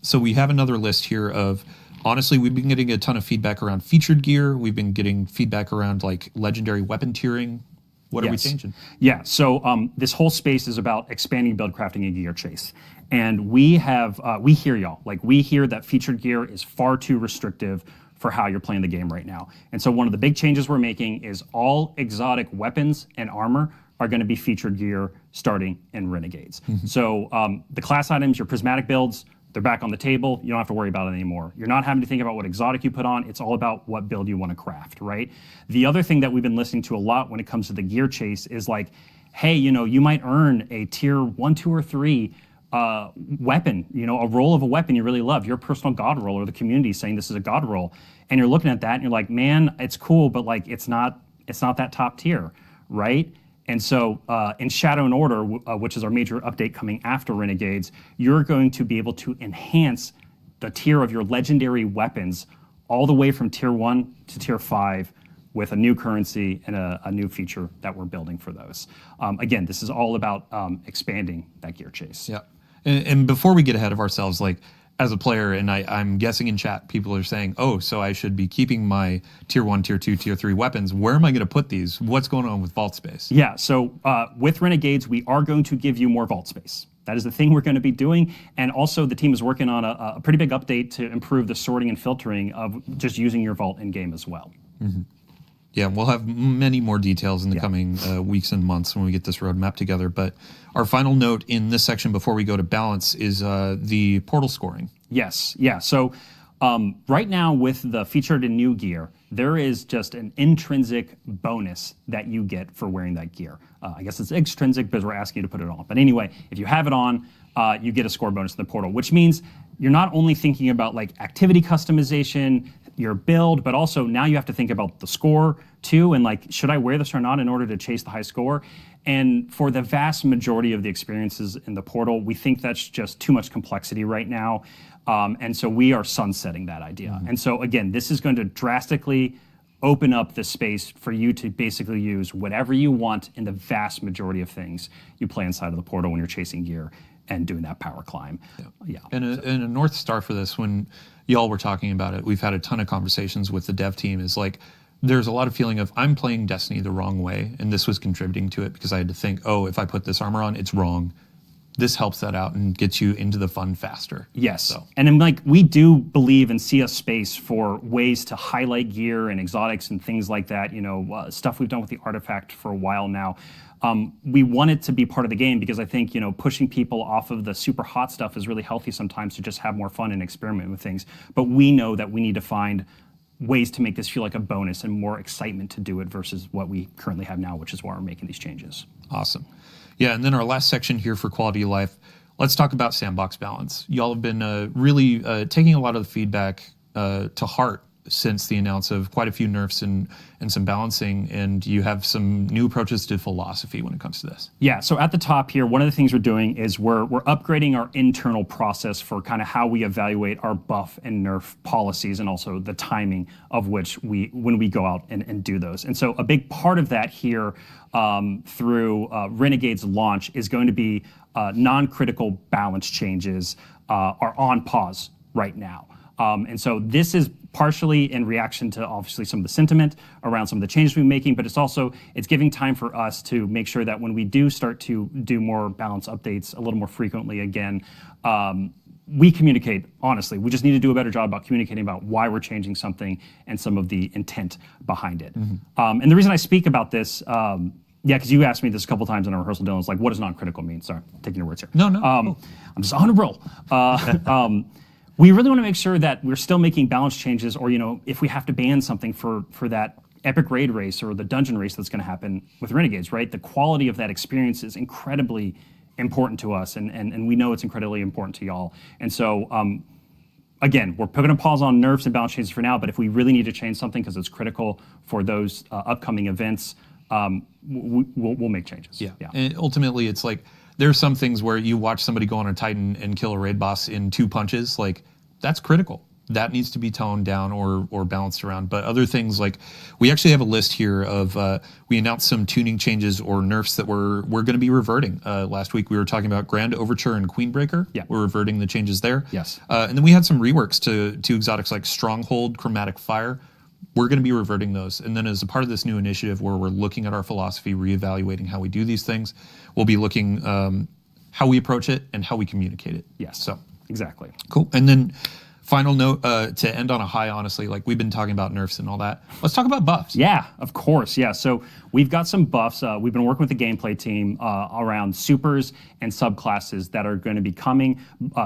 So we have another list here of. Honestly, we've been getting a ton of feedback around featured gear. We've been getting feedback around like legendary weapon tiering. What are we changing? Yeah, so this whole space is about expanding build crafting and gear chase. And we hear y'all. Like we hear that featured gear is far too restrictive for how you're playing the game right now. And so one of the big changes we're making is all exotic weapons and armor are going to be featured gear starting in Renegades. Mm-hmm. So the class items, your prismatic builds, they're back on the table. You don't have to worry about it anymore. You're not having to think about what exotic you put on. It's all about what build you want to craft, right? The other thing that we've been listening to a lot when it comes to the gear chase is like, hey, you might earn a tier 1, 2, or 3 weapon, a roll of a weapon you really love, your personal god roll, or the community saying this is a god roll. And you're looking at that and you're like, man, it's cool, but like it's not that top tier, right? And so in Shadow and Order, which is our major update coming after Renegades, you're going to be able to enhance the tier of your legendary weapons all the way from tier 1 to tier 5 with a new currency and a new feature that we're building for those. Again, this is all about expanding that gear chase. Yeah. And before we get ahead of ourselves, like as a player, and I'm guessing in chat, people are saying, oh, so I should be keeping my tier 1, tier 2, tier 3 weapons. Where am I going to put these? What's going on with vault space? Yeah, so with Renegades, we are going to give you more vault space. That is the thing we're going to be doing. And also the team is working on a pretty big update to improve the sorting and filtering of just using your vault in-game as well. Mm-hmm. Yeah, we'll have many more details in the coming weeks and months when we get this roadmap together. But our final note in this section before we go to balance is the portal scoring. Yes, yeah. So right now with the featured and new gear, there is just an intrinsic bonus that you get for wearing that gear. I guess it's extrinsic because we're asking you to put it on. But anyway, if you have it on, you get a score bonus in the portal, which means you're not only thinking about like activity customization, your build, but also now you have to think about the score too, and like, should I wear this or not in order to chase the high score? And for the vast majority of the experiences in the portal, we think that's just too much complexity right now. And so we are sunsetting that idea. Mm-hmm. And so again, this is going to drastically open up the space for you to basically use whatever you want in the vast majority of things you play inside of the portal when you're chasing gear and doing that power climb. Yeah. And a North Star for this, when y'all were talking about it, we've had a ton of conversations with the dev team, is like, there's a lot of feeling of I'm playing Destiny the wrong way, and this was contributing to it because I had to think, oh, if I put this armor on, it's wrong. This helps that out and gets you into the fun faster. Yes, so. And then, like, we do believe and see a space for ways to highlight gear and exotics and things like that. Stuff we've done with the artifact for a while now. We want it to be part of the game because I think, pushing people off of the super hot stuff is really healthy sometimes to just have more fun and experiment with things. But we know that we need to find ways to make this feel like a bonus and more excitement to do it versus what we currently have now, which is why we're making these changes. Awesome. Yeah, and then our last section here for quality of life, let's talk about sandbox balance. Y'all have been really taking a lot of the feedback to heart since the announce of quite a few nerfs and some balancing, and you have some new approaches to philosophy when it comes to this. Yeah, so at the top here, one of the things we're doing is we're upgrading our internal process for kind of how we evaluate our buff and nerf policies, and also the timing of which when we go out and do those. And so a big part of that here through Renegades launch is going to be non-critical balance changes are on pause right now. And so this is partially in reaction to obviously some of the sentiment around some of the changes we're making, but it's giving time for us to make sure that when we do start to do more balance updates a little more frequently again, we communicate honestly. We just need to do a better job about communicating about why we're changing something and some of the intent behind it. And the reason I speak about this, because you asked me this a couple times in our rehearsal, Dylan, it's like, what does non-critical mean? Sorry, I'm taking your words here. No. I'm just on a roll. We really want to make sure that we're still making balance changes, or if we have to ban something for that epic raid race or the dungeon race that's going to happen with Renegades, right? The quality of that experience is incredibly important to us, and we know it's incredibly important to y'all. And so, again, we're putting a pause on nerfs and balance changes for now, but if we really need to change something because it's critical for those upcoming events, we'll make changes. Yeah. And ultimately, it's like, there are some things where you watch somebody go on a Titan and kill a raid boss in 2 punches, like, that's critical. That needs to be toned down or balanced around. But other things, like, we actually have a list here of, we announced some tuning changes or nerfs that we're going to be reverting. Last week we were talking about Grand Overture and Queenbreaker. Yeah. We're reverting the changes there. Yes. And then we had some reworks to exotics like Stronghold, Chromatic Fire. We're going to be reverting those. And then as a part of this new initiative where we're looking at our philosophy, reevaluating how we do these things, we'll be looking how we approach it and how we communicate it. Yes. So exactly. Cool. And then final note to end on a high, honestly, like we've been talking about nerfs and all that. Let's talk about buffs. Yeah, of course. Yeah. So we've got some buffs. We've been working with the gameplay team around supers and subclasses that are going to be coming,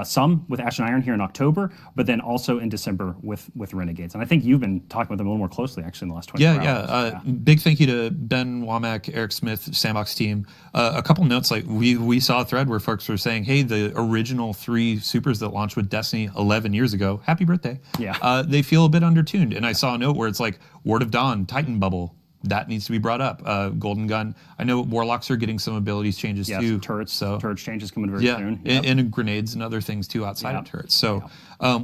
some with Ash and Iron here in October, but then also in December with Renegades. And I think you've been talking with them a little more closely actually in the last 24 hours. Yeah. Big thank you to Ben Womack, Eric Smith, Sandbox team. A couple notes, like we saw a thread where folks were saying, hey, the original 3 supers that launched with Destiny 11 years ago, happy birthday. Yeah. They feel a bit undertuned. And I saw a note where it's like Word of Dawn, Titan Bubble, that needs to be brought up. Golden Gun. I know Warlocks are getting some abilities changes too. Turrets. So turrets changes coming very soon. Yep. And grenades and other things too outside of turrets. So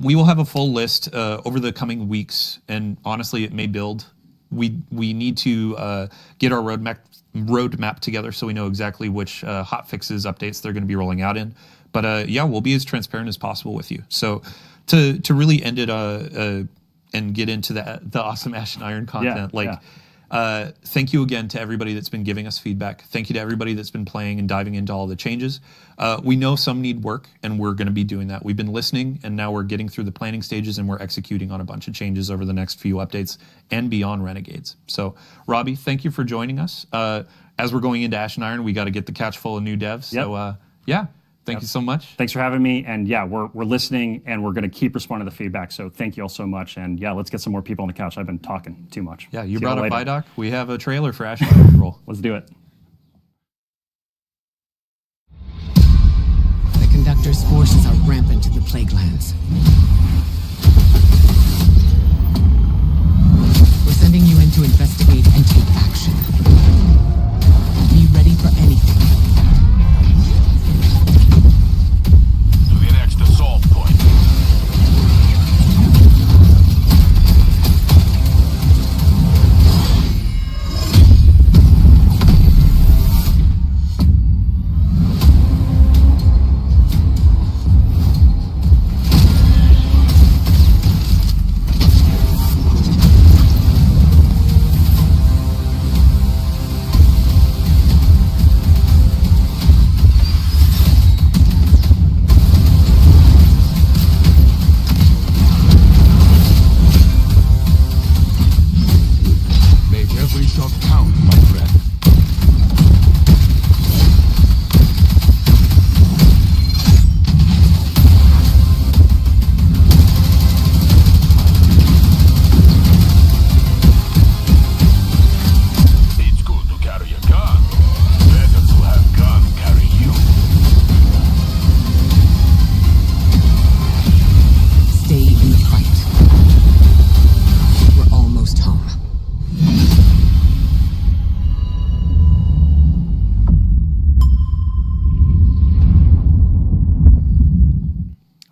we will have a full list over the coming weeks. And honestly, it may build. We need to get our roadmap together so we know exactly which hot fixes, updates they're going to be rolling out in. But we'll be as transparent as possible with you. So to really end it and get into the awesome Ash and Iron content, thank you again to everybody that's been giving us feedback. Thank you to everybody that's been playing and diving into all the changes. We know some need work, and we're going to be doing that. We've been listening, and now we're getting through the planning stages, and we're executing on a bunch of changes over the next few updates and beyond Renegades. So, Robbie, thank you for joining us. As we're going into Ash and Iron, we got to get the couch full of new devs. Yep. So, thank you so much. Thanks for having me. And we're listening, and we're going to keep responding to the feedback. So thank you all so much. And let's get some more people on the couch. I've been talking too much. Yeah, you brought up Vidoc. We have a trailer for Ash and Iron roll. Let's do it. The Conductor's forces are rampant in the Plague Lands. We're sending you in to investigate and take action. Be ready for anything. To the next assault point.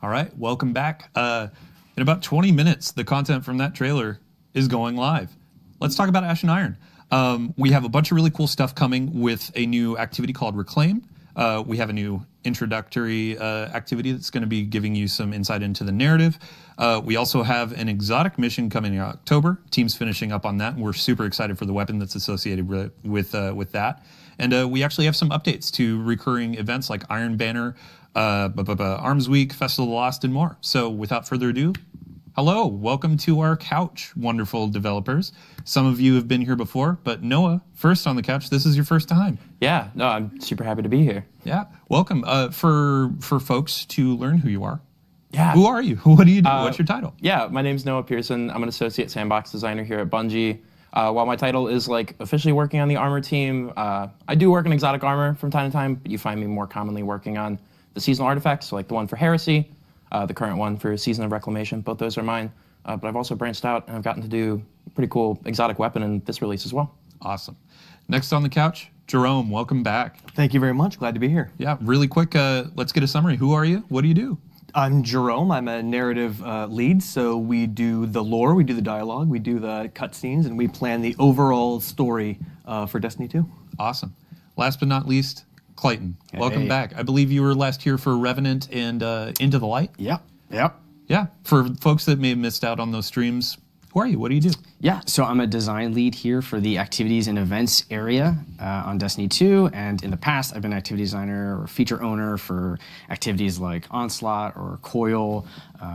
All right, welcome back. In about 20 minutes, the content from that trailer is going live. Let's talk about Ash and Iron. We have a bunch of really cool stuff coming with a new activity called Reclaim. We have a new introductory activity that's going to be giving you some insight into the narrative. We also have an exotic mission coming in October. Team's finishing up on that, and we're super excited for the weapon that's associated with that. And we actually have some updates to recurring events like Iron Banner, Arms Week, Festival of the Lost, and more. So without further ado, hello, welcome to our couch, wonderful developers. Some of you have been here before, but Noah, first on the couch, this is your first time. Yeah, no, I'm super happy to be here. Yeah, welcome. For folks to learn who you are, Yeah. who are you? What do you do? What's your title? Yeah, my name's Noah Pearson. I'm an associate sandbox designer here at Bungie. While my title is like officially working on the armor team, I do work in exotic armor from time to time, but you find me more commonly working on the seasonal artifacts, like the one for Heresy, the current one for Season of Reclamation. Both those are mine. But I've also branched out and I've gotten to do a pretty cool exotic weapon in this release as well. Awesome. Next on the couch, Jerome, welcome back. Thank you very much. Glad to be here. Yeah, really quick, let's get a summary. Who are you? What do you do? I'm Jerome. I'm a narrative lead, so we do the lore, we do the dialogue, we do the cutscenes, and we plan the overall story for Destiny 2. Awesome. Last but not least, Clayton. Hey. Welcome back. I believe you were last here for Revenant and Into the Light. Yep. Yeah. For folks that may have missed out on those streams, who are you? What do you do? Yeah, so I'm a design lead here for the activities and events area on Destiny 2, and in the past I've been activity designer or feature owner for activities like Onslaught or Coil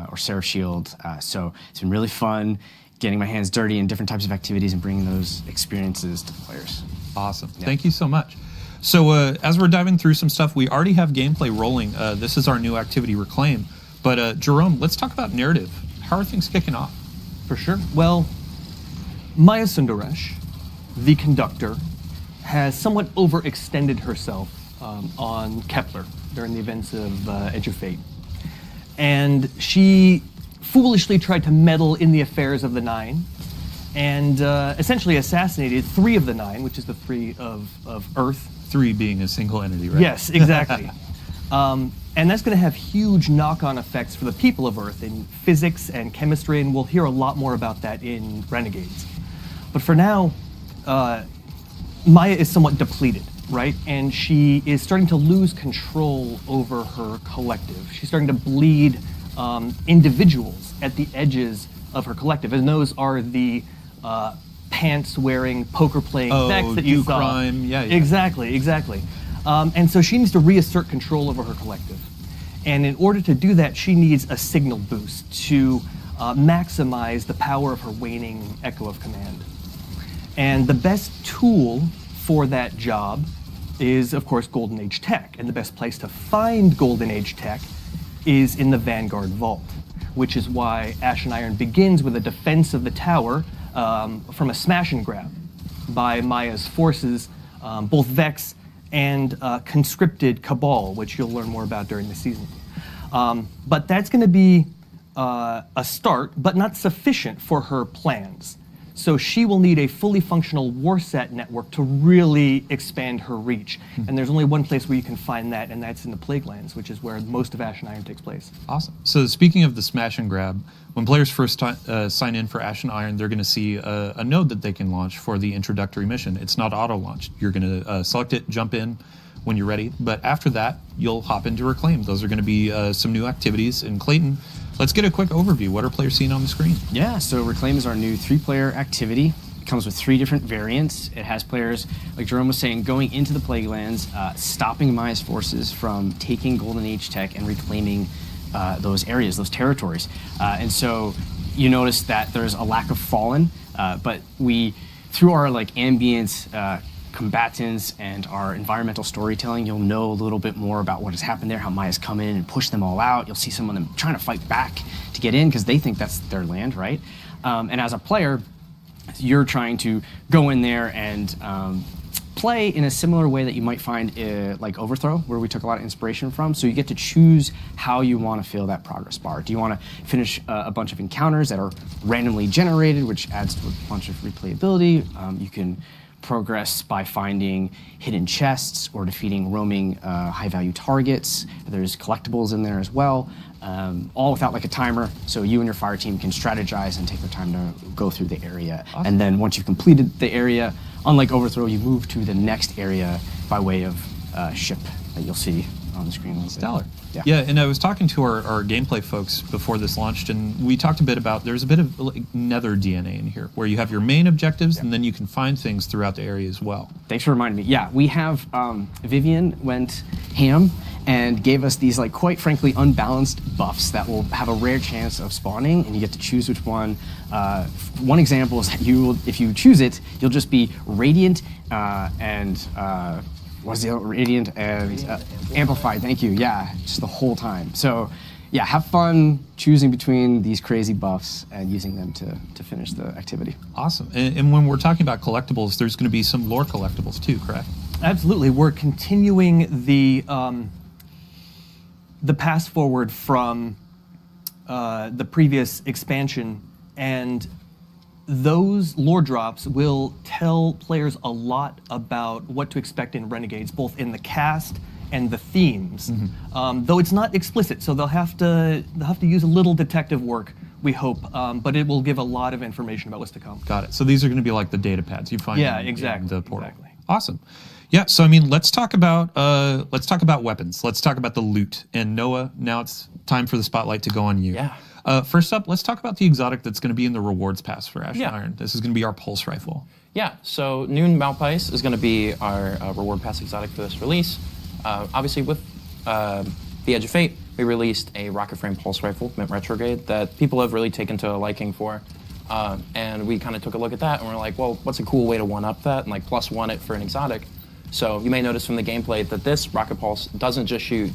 or Seraph Shield. So it's been really fun getting my hands dirty in different types of activities and bringing those experiences to the players. Awesome. Thank you so much. So as we're diving through some stuff, we already have gameplay rolling. This is our new activity, Reclaim. But Jerome, let's talk about narrative. How are things kicking off? For sure. Well, Maya Sundaresh, the conductor, has somewhat overextended herself on Kepler during the events of Edge of Fate. And she foolishly tried to meddle in the affairs of the Nine and essentially assassinated 3 of the 9, which is the 3 of Earth. 3 being a single entity, right? Yes, exactly. And that's going to have huge knock-on effects for the people of Earth in physics and chemistry, and we'll hear a lot more about that in Renegades. But for now, Maya is somewhat depleted, right? And she is starting to lose control over her collective. She's starting to bleed individuals at the edges of her collective, and those are the pants-wearing, poker-playing Vex that you saw. Crime. Yeah. Exactly. And so she needs to reassert control over her collective. And in order to do that, she needs a signal boost to maximize the power of her waning Echo of Command. And the best tool for that job is, of course, Golden Age tech. And the best place to find Golden Age tech is in the Vanguard Vault, which is why Ash and Iron begins with a defense of the tower from a smash and grab by Maya's forces, both Vex and conscripted Cabal, which you'll learn more about during the season. But that's going to be a start, but not sufficient for her plans. So she will need a fully functional Warsat network to really expand her reach. And there's only one place where you can find that, and that's in the Plaguelands, which is where most of Ash and Iron takes place. Awesome. So speaking of the smash and grab, when players first sign in for Ash and Iron, they're going to see a node that they can launch for the introductory mission. It's not auto-launched. You're going to select it, jump in when you're ready. But after that, you'll hop into Reclaim. Those are going to be some new activities. And Clayton, let's get a quick overview. What are players seeing on the screen? Yeah, so Reclaim is our new 3-player activity. It comes with 3 different variants. It has players, like Jerome was saying, going into the Plaguelands, stopping Maya's forces from taking Golden Age tech and reclaiming those areas, those territories. And so you notice that there's a lack of Fallen, but we, through our ambient combatants and our environmental storytelling, you'll know a little bit more about what has happened there, how Maya's come in and pushed them all out. You'll see some of them trying to fight back to get in because they think that's their land, right? And as a player, you're trying to go in there and play in a similar way that you might find like Overthrow, where we took a lot of inspiration from. So you get to choose how you want to fill that progress bar. Do you want to finish a bunch of encounters that are randomly generated, which adds to a bunch of replayability? You can progress by finding hidden chests or defeating roaming high-value targets. There's collectibles in there as well, all without like a timer, so you and your fire team can strategize and take the time to go through the area. Awesome. And then once you've completed the area, unlike Overthrow, you move to the next area by way of ship that you'll see on the screen. Stellar. Yeah. And I was talking to our gameplay folks before this launched, and we talked a bit about there's a bit of like nether DNA in here, where you have your main objectives, and then you can find things throughout the area as well. Thanks for reminding me. Yeah, we have Vivian went ham and gave us these like quite frankly unbalanced buffs that will have a rare chance of spawning, and you get to choose which one. One example is that if you choose it, you'll just be radiant and what is the other? Radiant and amplified. Thank you. Yeah, just the whole time. So, yeah, have fun choosing between these crazy buffs and using them to finish the activity. Awesome. And when we're talking about collectibles, there's going to be some lore collectibles too, correct? Absolutely. We're continuing the pass forward from the previous expansion, and those lore drops will tell players a lot about what to expect in Renegades, both in the cast and the themes. Though it's not explicit, so they'll have to use a little detective work, we hope, but it will give a lot of information about what's to come. Got it. So these are going to be like the data pads you find in the portal. Exactly. Awesome. Yeah, so I mean, let's talk about weapons. Let's talk about the loot. And Noah, now it's time for the spotlight to go on you. Yeah. First up, let's talk about the exotic that's going to be in the rewards pass for Ash and Yeah. Iron. This is going to be our pulse rifle. Yeah, so Noon Malpais is going to be our reward pass exotic for this release. Obviously, with the Edge of Fate, we released a rocket frame pulse rifle, Mint Retrograde, that people have really taken to a liking for. And we kind of took a look at that and we're like, well, what's a cool way to one-up that and like plus one it for an exotic? So you may notice from the gameplay that this rocket pulse doesn't just shoot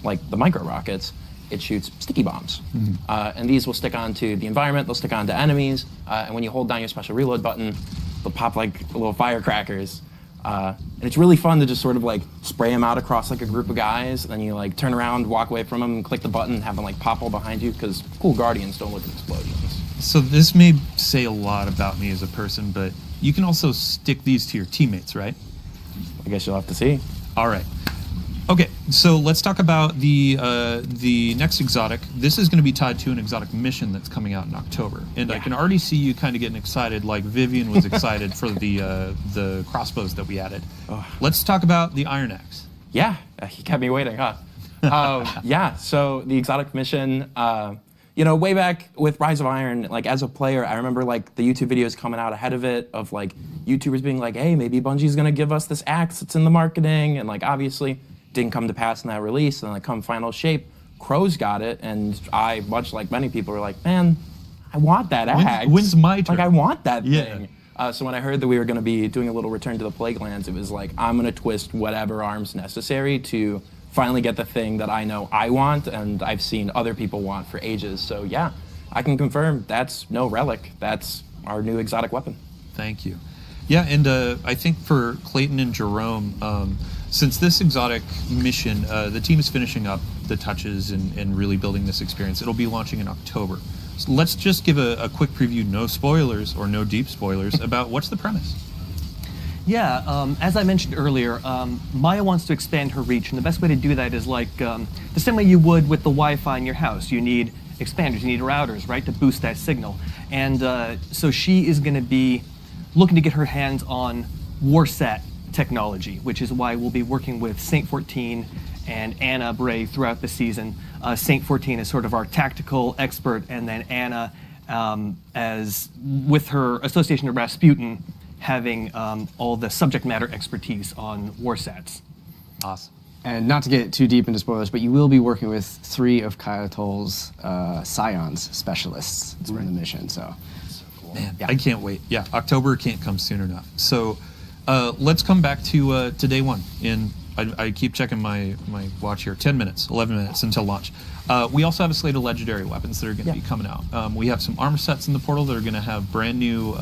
like the micro rockets, it shoots sticky bombs. And these will stick onto the environment, they'll stick onto enemies, and when you hold down your special reload button, they'll pop like little firecrackers. And it's really fun to just sort of like spray them out across like a group of guys, and then you like turn around, walk away from them, and click the button, and have them like pop all behind you, because cool Guardians don't look at explosions. So this may say a lot about me as a person, but you can also stick these to your teammates, right? I guess you'll have to see. All right. Okay, so let's talk about the next exotic. This is going to be tied to an exotic mission that's coming out in October, and I can already see you kind of getting excited, like Vivian was excited for the crossbows that we added. Let's talk about the Iron Axe. Yeah, he kept me waiting, huh? Yeah, so the exotic mission, way back with Rise of Iron, like as a player, I remember like the YouTube videos coming out ahead of it of like YouTubers being like, hey, maybe Bungie's gonna give us this axe that's in the marketing, and like obviously didn't come to pass in that release, and like come final shape, Crows got it, and I, much like many people, were like, man, I want that axe. When's my turn? Like I want that thing. So when I heard that we were gonna be doing a little Return to the Plaguelands, it was like, I'm gonna twist whatever arms necessary to finally get the thing that I know I want and I've seen other people want for ages. So yeah, I can confirm that's no relic. That's our new exotic weapon. Thank you. Yeah, and I think for Clayton and Jerome, since this exotic mission, the team is finishing up the touches and really building this experience. It'll be launching in October. So let's just give a quick preview, no spoilers or no deep spoilers, about what's the premise. Yeah, as I mentioned earlier, Maya wants to expand her reach, and the best way to do that is like the same way you would with the Wi-Fi in your house. You need expanders, you need routers, right, to boost that signal. And so she is going to be looking to get her hands on Warsat technology, which is why we'll be working with Saint 14 and Anna Bray throughout the season. Saint 14 is sort of our tactical expert, and then Anna, as with her association to Rasputin, having all the subject matter expertise on Warsats. Awesome. And not to get too deep into spoilers, but you will be working with 3 of Kaiatol's Scions specialists in the mission. So Man, I can't wait. Yeah, October can't come soon enough. So let's come back to day one. I keep checking my watch here. 10 minutes, 11 minutes until launch. We also have a slate of legendary weapons that are going to be coming out. We have some armor sets in the portal that are going to have brand new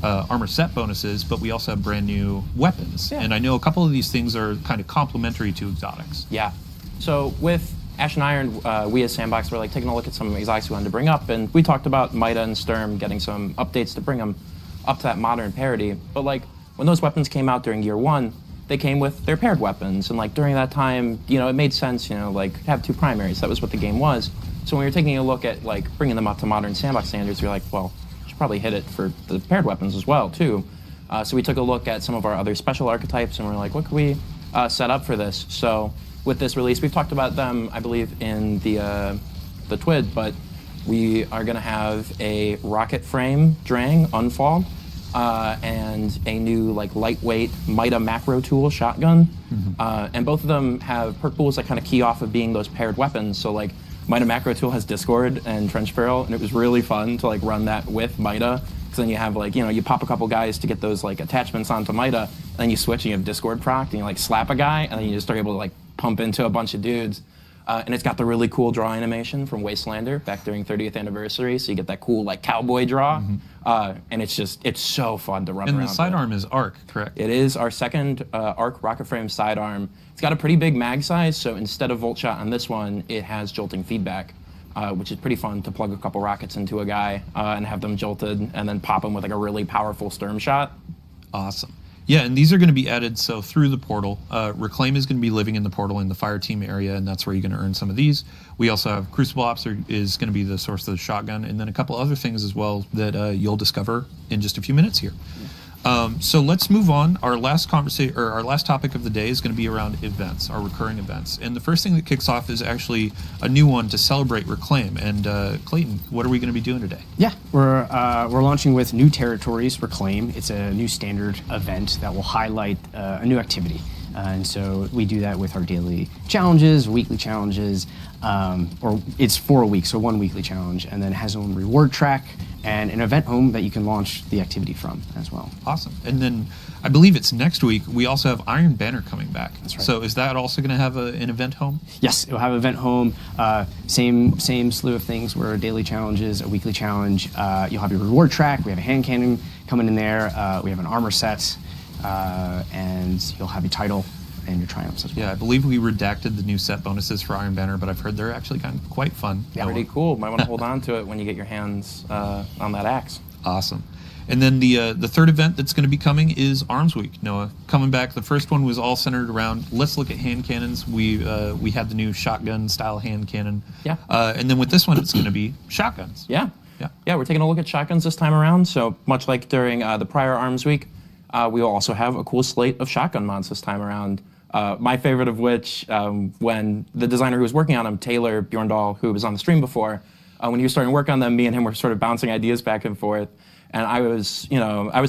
armor set bonuses, but we also have brand new weapons. And I know a couple of these things are kind of complementary to exotics. Yeah. So with Ash and Iron, we as Sandbox were like taking a look at some exotics we wanted to bring up, and we talked about Mida and Sturm getting some updates to bring them up to that modern parity. But like when those weapons came out during year 1, they came with their paired weapons. And like during that time, it made sense, like have 2 primaries. That was what the game was. So when we were taking a look at like bringing them up to modern sandbox standards, we were like, well, we should probably hit it for the paired weapons as well too. So we took a look at some of our other special archetypes and we're like, what could we set up for this? So with this release, we've talked about them, I believe, in the TWID, but we are going to have a rocket frame Drang Unfall and a new like lightweight Mida macro tool shotgun. And both of them have perk pools that kind of key off of being those paired weapons. So like Mida macro tool has Discord and Trench Barrel, and it was really fun to like run that with Mida. Because then you have like, you pop a couple guys to get those like attachments onto Mida, and then you switch and you have Discord proc, and you like slap a guy, and then you just are able to like pump into a bunch of dudes. And it's got the really cool draw animation from Wastelander back during 30th anniversary, so you get that cool like cowboy draw. And it's so fun to run around. And the sidearm is arc, correct? It is our second arc rocket frame sidearm. It's got a pretty big mag size, so instead of volt shot on this one, it has jolting feedback, which is pretty fun to plug a couple rockets into a guy and have them jolted and then pop them with like a really powerful sturm shot. Awesome. Yeah, and these are going to be added so through the portal. Reclaim is going to be living in the portal in the fire team area, and that's where you're going to earn some of these. We also have Crucible Ops is going to be the source of the shotgun, and then a couple other things as well that you'll discover in just a few minutes here. So let's move on. Our last conversation, or our last topic of the day, is going to be around events, our recurring events. And the first thing that kicks off is actually a new one to celebrate Reclaim. And Clayton, what are we going to be doing today? Yeah, we're launching with New Territories Reclaim. It's a new standard event that will highlight a new activity. And so we do that with our daily challenges, weekly challenges, or it's for a week, so 1 weekly challenge, and then it has its own reward track and an event home that you can launch the activity from as well. Awesome. And then I believe it's next week, we also have Iron Banner coming back. That's right. So is that also going to have an event home? Yes, it'll have event home, same slew of things where daily challenges, a weekly challenge, you'll have your reward track, we have a hand cannon coming in there, we have an armor set, and you'll have your title and your triumphs as well. Yeah, I believe we redacted the new set bonuses for Iron Banner, but I've heard they're actually kind of quite fun. Yeah, pretty cool. Might want to hold on to it when you get your hands on that axe. Awesome. And then the third event that's going to be coming is Arms Week. Noah, coming back. The first one was all centered around, let's look at hand cannons. We had the new shotgun style hand cannon. Yeah. And then with this one, it's going to be shotguns. Yeah. Yeah. Yeah, we're taking a look at shotguns this time around. So much like during the prior Arms Week, we will also have a cool slate of shotgun mods this time around. My favorite of which, when the designer who was working on them, Taylor Bjorndal, who was on the stream before, when he was starting to work on them, me and him were sort of bouncing ideas back and forth. And I was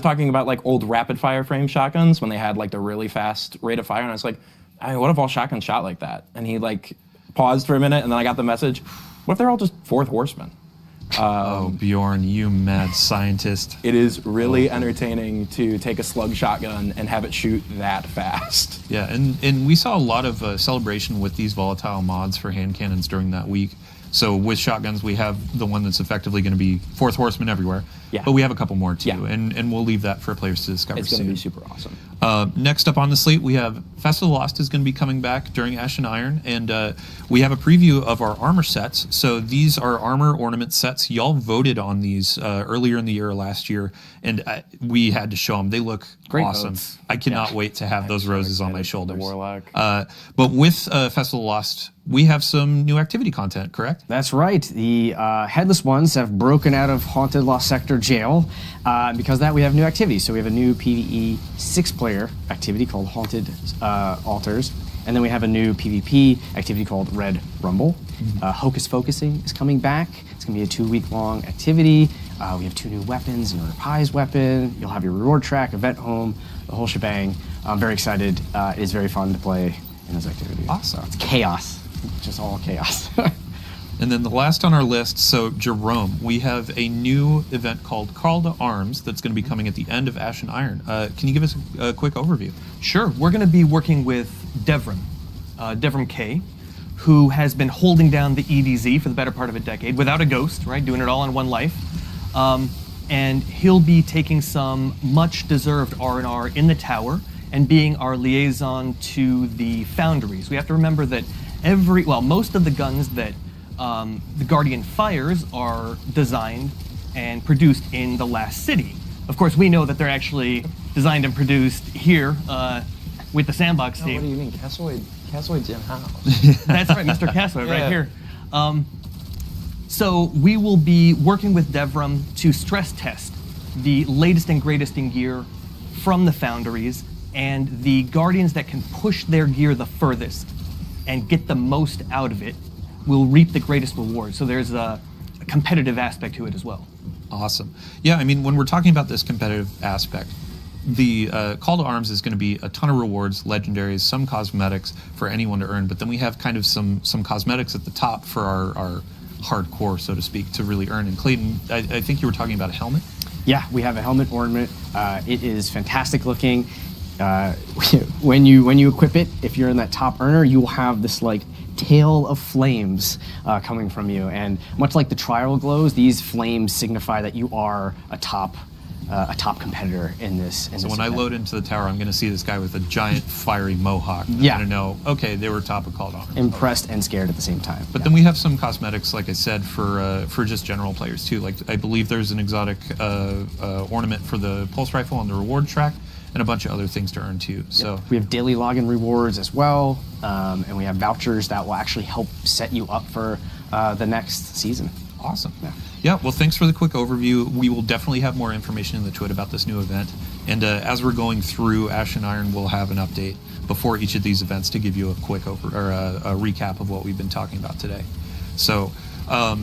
talking about like old rapid fire frame shotguns when they had like the really fast rate of fire. And I was like, I mean, what if all shotguns shot like that? And he like paused for a minute, and then I got the message, what if they're all just fourth horsemen? Oh, Bjorn, you mad scientist. It is really entertaining to take a slug shotgun and have it shoot that fast. Yeah, and we saw a lot of celebration with these volatile mods for hand cannons during that week. So with shotguns, we have the one that's effectively going to be fourth horseman everywhere. Yeah. But we have a couple more too, Yeah. and we'll leave that for players to discover It's soon. going to be super awesome. Next up on the slate, we have Festival of the Lost is going to be coming back during Ash and Iron, and we have a preview of our armor sets. So these are armor ornament sets. Y'all voted on these earlier in the year last year, and we had to show them. They look Great awesome. votes. I cannot wait to have those roses on my shoulders. The Warlock. But with Festival of the Lost, we have some new activity content, correct? That's right. The Headless Ones have broken out of Haunted Lost Sector jail. Because of that, we have new activities. So we have a new PvE 6-player activity called Haunted Altars. And then we have a new PvP activity called Red Rumble. Hocus Focusing is coming back. It's going to be a 2-week-long activity. We have 2 new weapons, your Pies weapon. You'll have your reward track, event home, the whole shebang. I'm very excited. It is very fun to play in those activities. Awesome. It's chaos. Just all chaos. And then the last on our list, so Jerome, we have a new event called Call to Arms that's going to be coming at the end of Ash and Iron. Can you give us a quick overview? Sure. We're going to be working with Devrim K, who has been holding down the EDZ for the better part of a decade without a ghost, right? Doing it all in one life. And he'll be taking some much-deserved R&R in the tower and being our liaison to the foundries. We have to remember that most of the guns that the Guardian fires are designed and produced in the last city. Of course, we know that they're actually designed and produced here with the Sandbox team. What do you mean? Castlewade's in-house. That's right, Mr. Castaway, right here. So we will be working with Devram to stress test the latest and greatest in gear from the foundries, and the Guardians that can push their gear the furthest and get the most out of it will reap the greatest reward. So there's a competitive aspect to it as well. Awesome. Yeah, I mean, when we're talking about this competitive aspect, the Call to Arms is going to be a ton of rewards, legendaries, some cosmetics for anyone to earn, but then we have kind of some cosmetics at the top for our hardcore, so to speak, to really earn. And Clayton, I think you were talking about a helmet? Yeah, we have a helmet ornament. It is fantastic looking. When you equip it, if you're in that top earner, you will have this like tail of flames coming from you. And much like the trial glows, these flames signify that you are a top competitor in this. So when I load into the tower, I'm going to see this guy with a giant fiery mohawk. Yeah. I'm going to know, okay, they were top of Call to Arms. Impressed and scared at the same time. But then we have some cosmetics, like I said, for just general players too. Like I believe there's an exotic ornament for the pulse rifle on the reward track, and a bunch of other things to earn too. So we have daily login rewards as well, and we have vouchers that will actually help set you up for the next season. Awesome. Yeah, well, thanks for the quick overview. We will definitely have more information in the Twit about this new event. And as we're going through Ash and Iron, we'll have an update before each of these events to give you a quick a recap of what we've been talking about today. So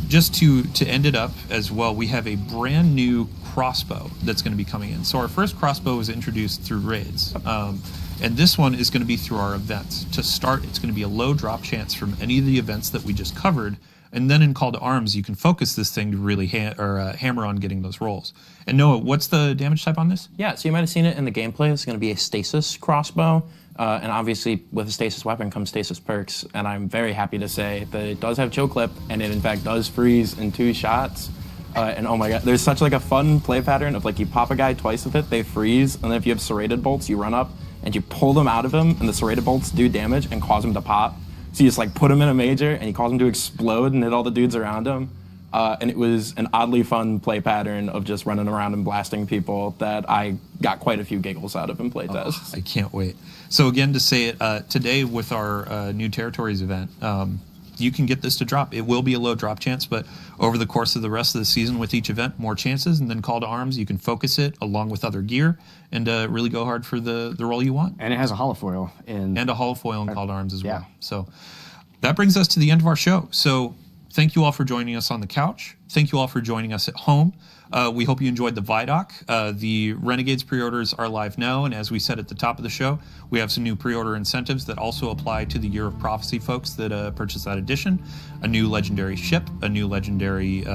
just to end it up as well, we have a brand new crossbow that's going to be coming in. So our first crossbow was introduced through raids. And this one is going to be through our events. To start, it's going to be a low drop chance from any of the events that we just covered. And then in Call to Arms, you can focus this thing to really hammer on getting those rolls. And Noah, what's the damage type on this? Yeah, so you might have seen it in the gameplay. It's going to be a stasis crossbow. And obviously, with a stasis weapon comes stasis perks. And I'm very happy to say that it does have chill clip, and it in fact does freeze in 2 shots. And oh my god, there's such like a fun play pattern of like you pop a guy twice with it, they freeze, and then if you have serrated bolts, you run up and you pull them out of him, and the serrated bolts do damage and cause him to pop. So you just like put him in a major, and you cause him to explode and hit all the dudes around him. And it was an oddly fun play pattern of just running around and blasting people that I got quite a few giggles out of in playtests. I can't wait. So again, to say it, today with our New Territories event, you can get this to drop. It will be a low drop chance, but over the course of the rest of the season with each event, more chances, and then Call to Arms, you can focus it along with other gear and really go hard for the role you want. And it has a holofoil. And a holofoil in Call to Arms as well. Yeah. So that brings us to the end of our show. So thank you all for joining us on the couch. Thank you all for joining us at home. We hope you enjoyed the Vidoc. The Renegades pre-orders are live now, and as we said at the top of the show, we have some new pre-order incentives that also apply to the Year of Prophecy folks that purchase that edition. A new legendary ship, a new legendary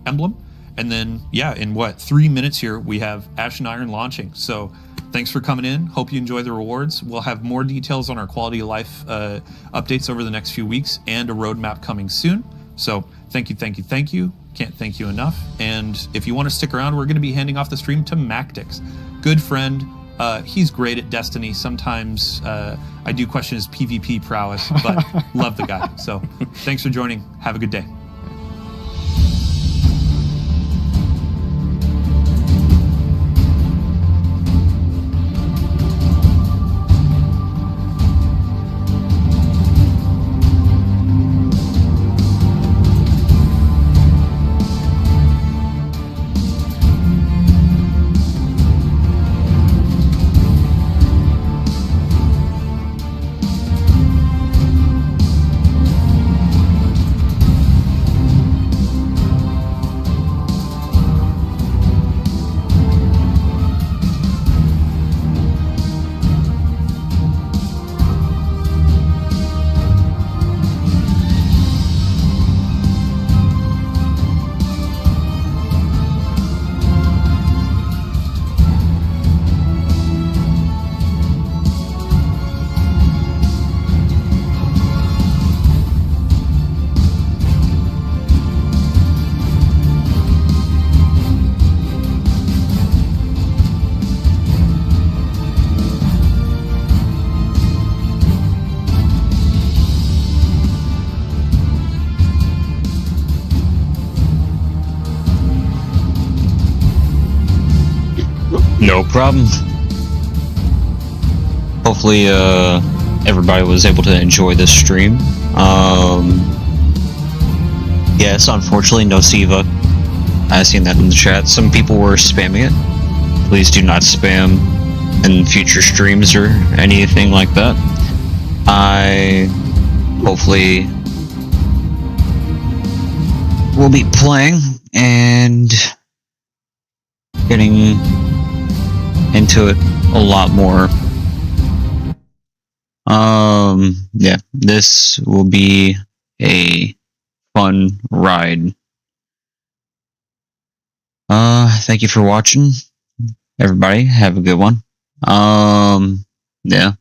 emblem, and then, yeah, in 3 minutes here, we have Ash and Iron launching. So thanks for coming in. Hope you enjoy the rewards. We'll have more details on our quality of life updates over the next few weeks and a roadmap coming soon. So thank you, thank you, thank you. Can't thank you enough. And if you want to stick around, we're going to be handing off the stream to Mactix. Good friend. He's great at Destiny. Sometimes I do question his PvP prowess, but love the guy. So thanks for joining. Have a good day. No problem. hopefully everybody was able to enjoy this stream. Yes, unfortunately, no Siva. I've seen that in the chat. Some people were spamming it. Please do not spam in future streams or anything like that. I hopefully will be playing and getting into it a lot more. Yeah, this will be a fun ride. Thank you for watching, everybody. Have a good one. Yeah.